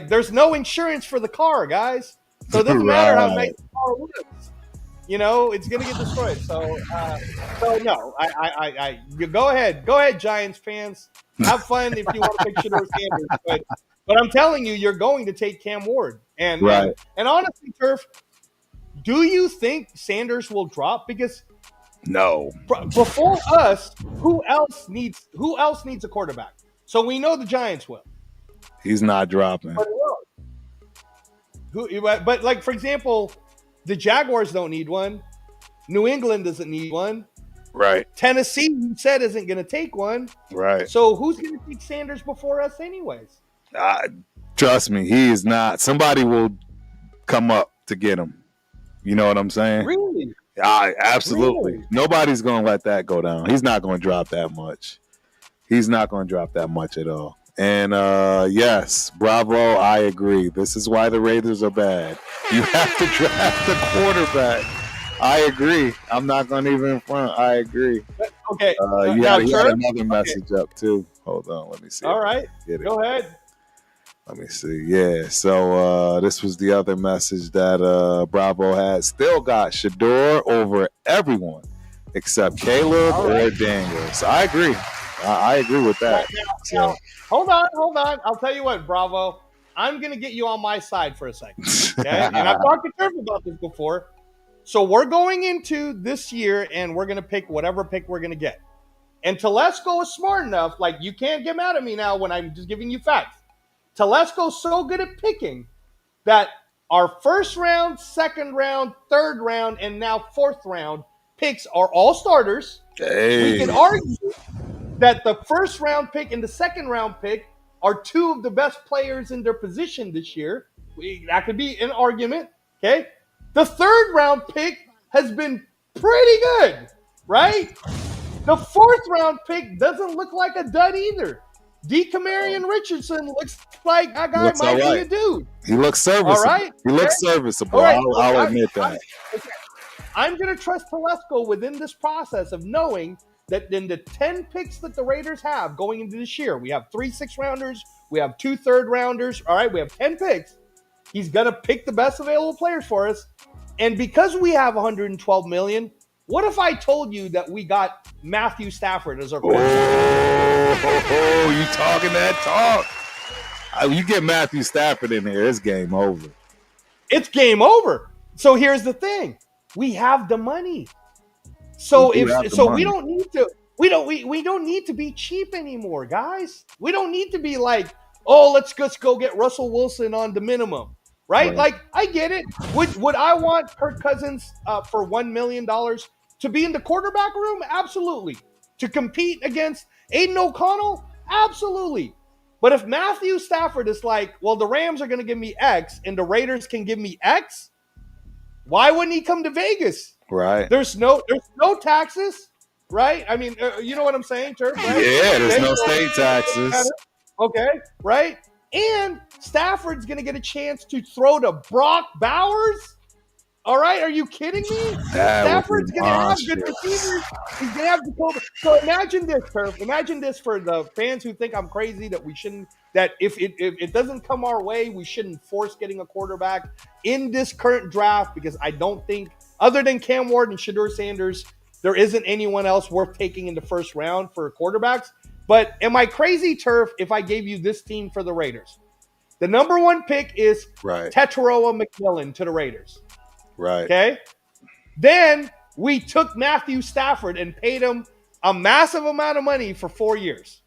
there's no insurance for the car, guys. So it doesn't matter how nice the car looks. It's going to get destroyed. So no, I go ahead, Giants fans, have fun if you want to pick Shador Sanders. But I'm telling you, you're going to take Cam Ward. And honestly, Turf, do you think Sanders will drop? Because no, before us, who else needs a quarterback? So we know the Giants will. He's not dropping. But like, for example, the Jaguars don't need one. New England doesn't need one. Right. Tennessee, you said, isn't going to take one. Right. So who's going to take Sanders before us anyways? Trust me, he is not. Somebody will come up to get him. You know what I'm saying? Really? Absolutely. Really? Nobody's going to let that go down. He's not going to drop that much. He's not going to drop that much at all. And yes, bravo, I agree. This is why the Raiders are bad. You have to draft the quarterback. I agree. I'm not going to even front. I agree. Okay. You had another message up too. Hold on. Let me see. All right. Go ahead. Let me see. Yeah. So this was the other message that Bravo had. Still got Shador over everyone except Caleb or Daniel. So I agree. I agree with that. Now, hold on. I'll tell you what, Bravo. I'm going to get you on my side for a second. Okay? And I've talked to Turf about this before. So we're going into this year, and we're going to pick whatever pick we're going to get. And Telesco is smart enough. Like, you can't get mad at me now when I'm just giving you facts. Telesco's so good at picking that our first round, second round, third round, and now fourth round picks are all starters. Hey. We can argue that the first round pick and the second round pick are two of the best players in their position this year. That could be an argument, okay? The third round pick has been pretty good, right? The fourth round pick doesn't look like a dud either. DeCamarion Richardson looks like that guy might be a dude. He looks serviceable. All right? He looks serviceable. Right. I'll admit that. I'm going to trust Telesco within this process of knowing that in the 10 picks that the Raiders have going into this year, we have 3 6-rounders, we have 2 3rd-rounders. All right, we have 10 picks. He's going to pick the best available players for us. And because we have $112 million, what if I told you that we got Matthew Stafford as our quarterback? Oh, you talking that talk. You get Matthew Stafford in here, it's game over. It's game over. So here's the thing. We have the money. So we don't need to We don't need to be cheap anymore, guys. We don't need to be like, oh, let's just go get Russell Wilson on the minimum, right? Right. Like, I get it. Would I want Kirk Cousins for $1 million to be in the quarterback room? Absolutely. To compete against Aiden O'Connell? Absolutely. But if Matthew Stafford is like, well, the Rams are going to give me X and the Raiders can give me X, why wouldn't he come to Vegas? Right. There's no taxes, right? I mean, you know what I'm saying, Turf, right? Yeah, there's Okay, no so- state taxes. Okay, right? And Stafford's going to get a chance to throw to Brock Bowers. All right, are you kidding me? That Stafford's would be going to have good monstrous. receivers. He's going to have Jacoby. So imagine this, Turf. Imagine this for the fans who think I'm crazy that we shouldn't. That if it doesn't come our way, we shouldn't force getting a quarterback in this current draft because I don't think, other than Cam Ward and Shedeur Sanders, there isn't anyone else worth taking in the first round for quarterbacks. But am I crazy, Turf, if I gave you this team for the Raiders? The number one pick is Right. Teteroa McMillan to the Raiders. Right. Okay. Then we took Matthew Stafford and paid him a massive amount of money for 4 years.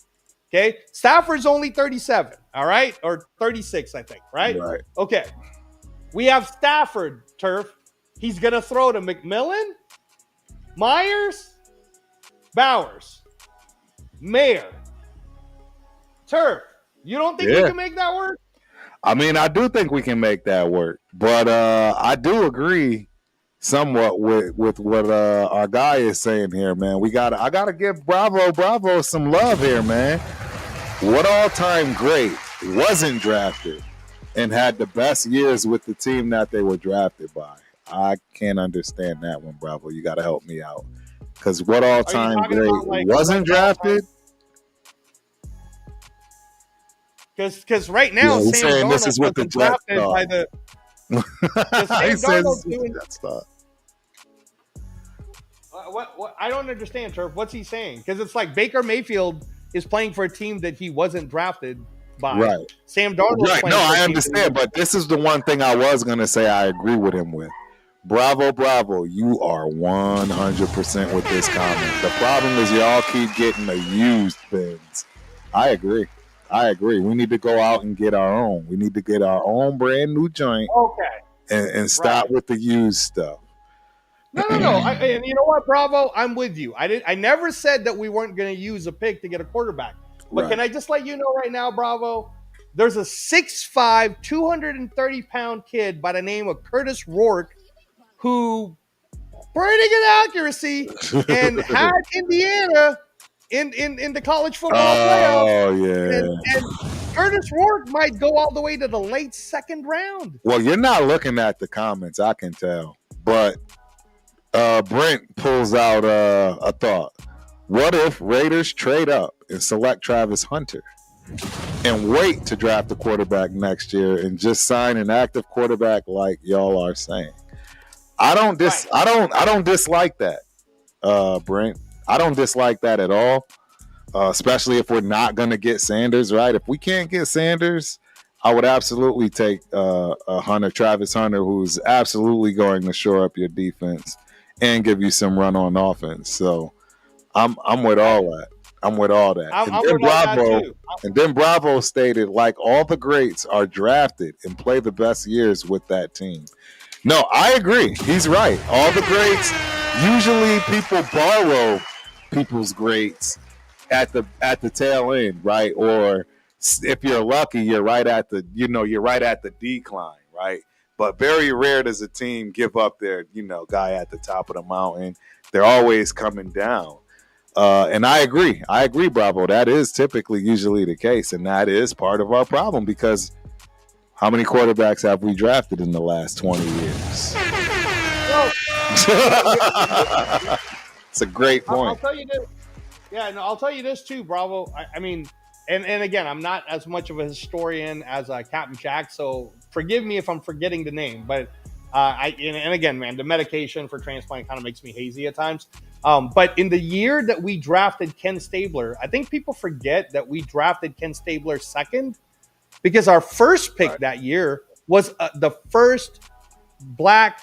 Okay. Stafford's only 37. All right. Or 36, I think. Right. Right. Okay. We have Stafford, Turf. He's going to throw to McMillan, Myers, Bowers, Mayer. Turf. You don't think we can make that work? I mean, I do think we can make that work, but I do agree somewhat with what our guy is saying here, man. I gotta give Bravo some love here, man. What all-time great wasn't drafted and had the best years with the team that they were drafted by? I can't understand that one, Bravo. You got to help me out, because what all-time great wasn't drafted? Because right now, he's Sam saying Darnold this is what the wasn't Jets drafted thought. by the. He Sam says Darnold's this is doing- the Jets thought. What? I don't understand, Turf. What's he saying? Because it's like Baker Mayfield is playing for a team that he wasn't drafted by. Right. Sam Darnold. Right. No, I understand, but this is the one thing I was going to say I agree with him with. Bravo. You are 100% with this comment. The problem is y'all keep getting the used bins. I agree. We need to go out and get our own. We need to get our own brand new joint. Okay. And stop with the used stuff. No. And you know what, Bravo? I'm with you. I never said that we weren't going to use a pick to get a quarterback. But Right. Can I just let you know right now, Bravo? There's a 6'5", 230-pound kid by the name of Curtis Rourke who pretty good accuracy and had Indiana in the college football playoff. Oh, yeah. And Curtis Rourke might go all the way to the late second round. Well, you're not looking at the comments, I can tell. But Brent pulls out a thought. What if Raiders trade up and select Travis Hunter and wait to draft a quarterback next year and just sign an active quarterback like y'all are saying? I don't dislike that, Brent. I don't dislike that at all, especially if we're not going to get Sanders, right? If we can't get Sanders, I would absolutely take Travis Hunter, who's absolutely going to shore up your defense and give you some run on offense. So I'm with all that. I'm with all that. And then Bravo stated, like, all the greats are drafted and play the best years with that team. No, I agree. He's right. All the greats, usually people borrow people's greats at the tail end, right? Or if you're lucky, you're right at the decline, right? But very rare does a team give up their, guy at the top of the mountain. They're always coming down. And I agree, Bravo. That is typically usually the case, and that is part of our problem, because how many quarterbacks have we drafted in the last 20 years? It's a great point. I'll tell you this. Yeah, no, I'll tell you this too, Bravo. I mean, and again, I'm not as much of a historian as Captain Jack, so forgive me if I'm forgetting the name. But and again, man, the medication for transplant kind of makes me hazy at times. But in the year that we drafted Ken Stabler, I think people forget that we drafted Ken Stabler second, because our first pick that year was the first black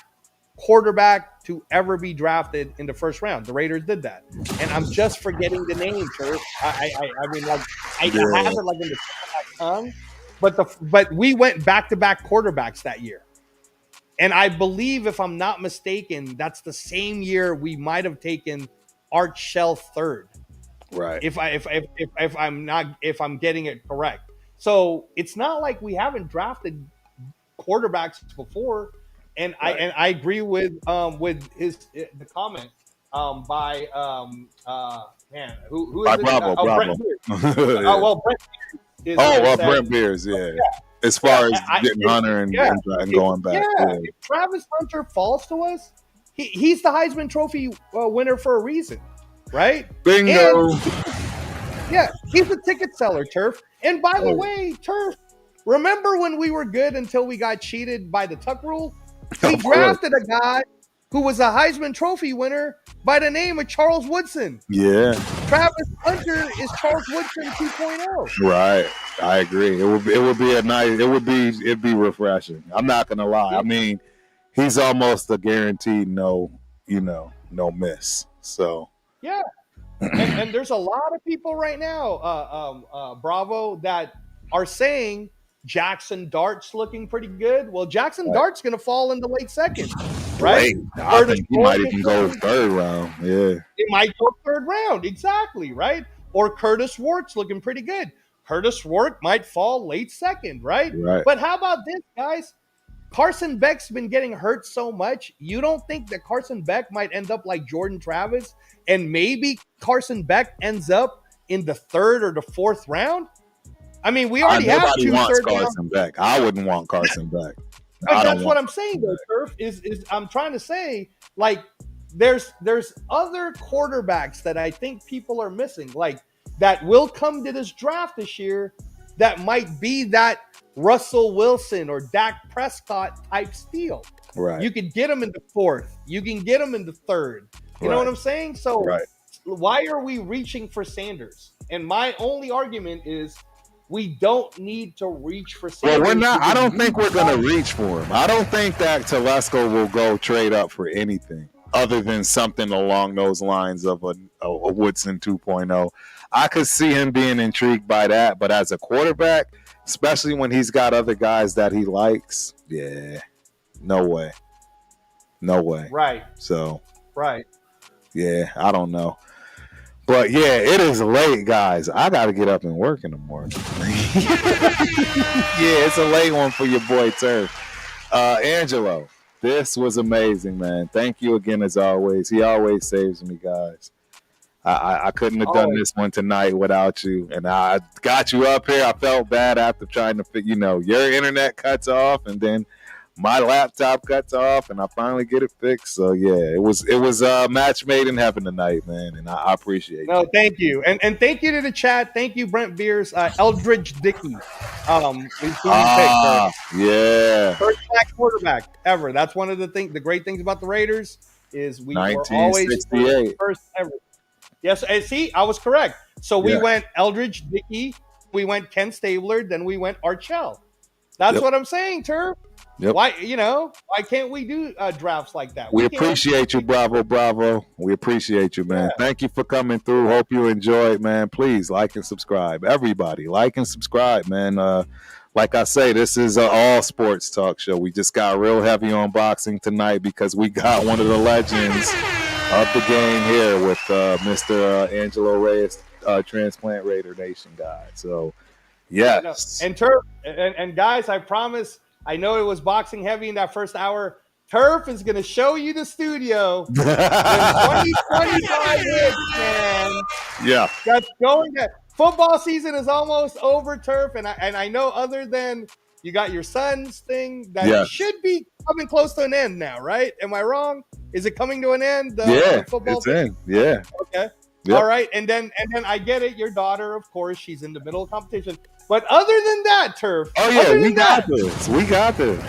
quarterback to ever be drafted in the first round. The Raiders did that, and I'm just forgetting the name, Turf. I mean, like I have it like in the tip of my tongue, but we went back to back quarterbacks that year. And I believe, if I'm not mistaken, that's the same year we might have taken Art Shell third. Right. If I'm getting it correct. So it's not like we haven't drafted quarterbacks before. And Right. I agree with the comment by man who is it? Bravo. Brent Beers. Yeah. Well, Brent Beers Brent Beers, yeah. As far as getting Hunter and going back. Yeah. If Travis Hunter falls to us, he's the Heisman Trophy winner for a reason, right? Bingo. He's a ticket seller, Turf. And by the way, Turf, remember when we were good until we got cheated by the Tuck rule? We drafted a guy who was a Heisman Trophy winner by the name of Charles Woodson. Yeah. Travis Hunter is Charles Woodson 2.0. Right. I agree. It'd be refreshing. I'm not gonna lie. Yeah. I mean, he's almost a guaranteed no miss. So yeah. and there's a lot of people right now, Bravo, that are saying Jackson Dart's looking pretty good. Well, Jackson Dart's going to fall in the late second, right? I think he might even go third round. Yeah, it might go third round, exactly, right? Or Curtis Wart's looking pretty good. Curtis Wart might fall late second, right? But how about this, guys? Carson Beck's been getting hurt so much. You don't think that Carson Beck might end up like Jordan Travis, and maybe Carson Beck ends up in the third or the fourth round? I mean, we already have two third Carson Beck. I wouldn't want Carson Beck. That's what I'm saying, though, Turf. Is I'm trying to say, like, there's other quarterbacks that I think people are missing, like that will come to this draft this year that might be that Russell Wilson or Dak Prescott type steal. Right. You could get him in the fourth. You can get him in the third. You know what I'm saying? So why are we reaching for Sanders? And my only argument is we don't need to reach for Sanders. Well, we're not. I don't think we're going to reach for him. I don't think that Telesco will go trade up for anything other than something along those lines of a Woodson 2.0. I could see him being intrigued by that, but as a quarterback, especially when he's got other guys that he likes, no way. Right. So. Right. Yeah, I don't know. But yeah, it is late, guys. I got to get up and work in the morning. Yeah, it's a late one for your boy Turf. Angelo, this was amazing, man. Thank you again as always. He always saves me, guys. I couldn't have done this one tonight without you. And I got you up here. I felt bad after trying to your internet cuts off and then my laptop cuts off and I finally get it fixed. So yeah, it was a match made in heaven tonight, man. And I appreciate it. No, thank you. And thank you to the chat. Thank you, Brent Beers, Eldridge Dickey. Yeah. First black quarterback ever. That's one of the great things about the Raiders is we were always first ever. Yes, and see, I was correct. So we went Eldridge Dickey, we went Ken Stabler, then we went Archell. That's what I'm saying, Turf. Yep. Why can't we do drafts like that? We appreciate you, Bravo. We appreciate you, man. Thank you for coming through. Hope you enjoyed, man. Please like and subscribe. Everybody, like and subscribe, man. Like I say, this is an all sports talk show. We just got real heavy on boxing tonight because we got one of the legends of the game here with Mr. Angelo Reyes, Transplant Raider Nation guy. So, yes. And Turf, and guys, I promise, I know it was boxing heavy in that first hour. Turf is going to show you the studio. 2025 hits, man. Yeah. That's going. Football season is almost over, Turf, and I know other than you got your son's thing that should be coming close to an end now, right? Am I wrong? Is it coming to an end? The football it's thing? In. Yeah. Okay. Yep. All right, and then I get it. Your daughter, of course, she's in the middle of competition. But other than that, Turf. Oh yeah, we got this. We good.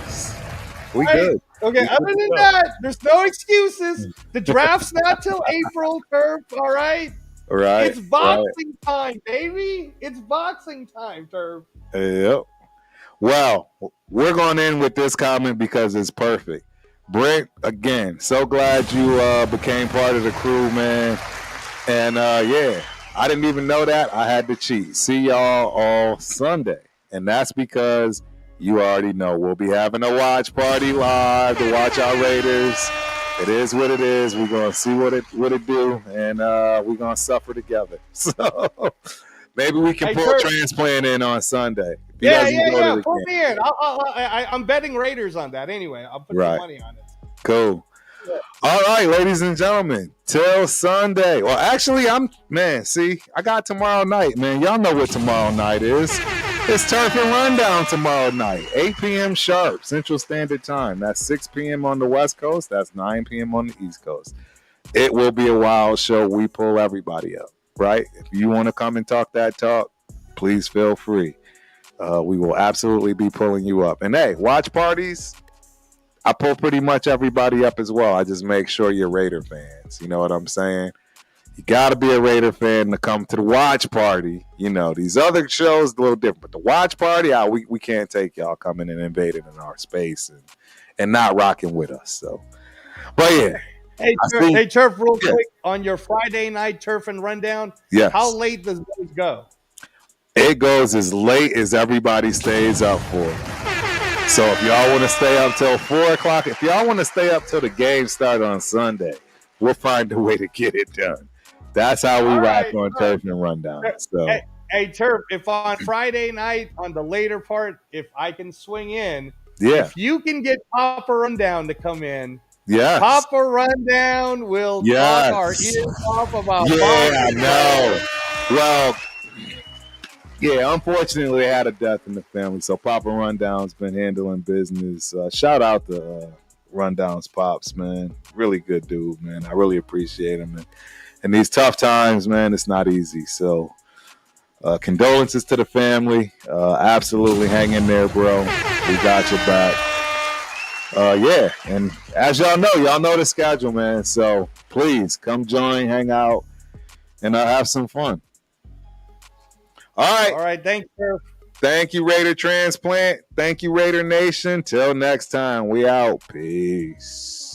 Okay. Other than that, there's no excuses. The draft's not till April, Turf. All right. All right. It's boxing time, baby. It's boxing time, Turf. Yep. Well, we're going in with this comment because it's perfect. Brent, again, so glad you became part of the crew, man. And yeah, I didn't even know that. I had to cheat. See y'all all Sunday. And that's because you already know we'll be having a watch party live to watch our Raiders. It is what it is. We're gonna see what it do, and we're gonna suffer together. So maybe we can pull a transplant in on Sunday. Yeah. Put me in. I'm betting Raiders on that anyway. I'll put some money on it. Cool. Yeah. All right, ladies and gentlemen, till Sunday. Well, actually, I got tomorrow night, man. Y'all know what tomorrow night is. It's Turf and Rundown tomorrow night, 8 p.m. sharp, Central Standard Time. That's 6 p.m. on the West Coast. That's 9 p.m. on the East Coast. It will be a wild show. We pull everybody up, right? If you want to come and talk that talk, please feel free. We will absolutely be pulling you up. And hey, watch parties, I pull pretty much everybody up as well. I just make sure you're Raider fans. You know what I'm saying? You got to be a Raider fan to come to the watch party. You know, these other shows a little different. But the watch party, we can't take y'all coming and invading in our space and not rocking with us. So, but yeah. Hey, Turf, real quick, on your Friday night Turf and Rundown, how late does it go? It goes as late as everybody stays up for. So if y'all want to stay up till 4 o'clock, if y'all want to stay up till the game start on Sunday, we'll find a way to get it done. That's how we rock on Turf and Rundown. So, hey, Turf, if on Friday night on the later part, if I can swing in, if you can get Papa Rundown to come in, yes, Papa Rundown will talk our ears off about. I know. Well. Yeah, unfortunately, I had a death in the family, so Papa Rundown's been handling business. Shout out to Rundown's pops, man. Really good dude, man. I really appreciate him. And these tough times, man, it's not easy. So condolences to the family. Absolutely hang in there, bro. We got your back. Yeah, and as y'all know the schedule, man. So please come join, hang out, and have some fun. All right. Thanks, sir. Thank you, Raider Transplant. Thank you, Raider Nation. Till next time, we out. Peace.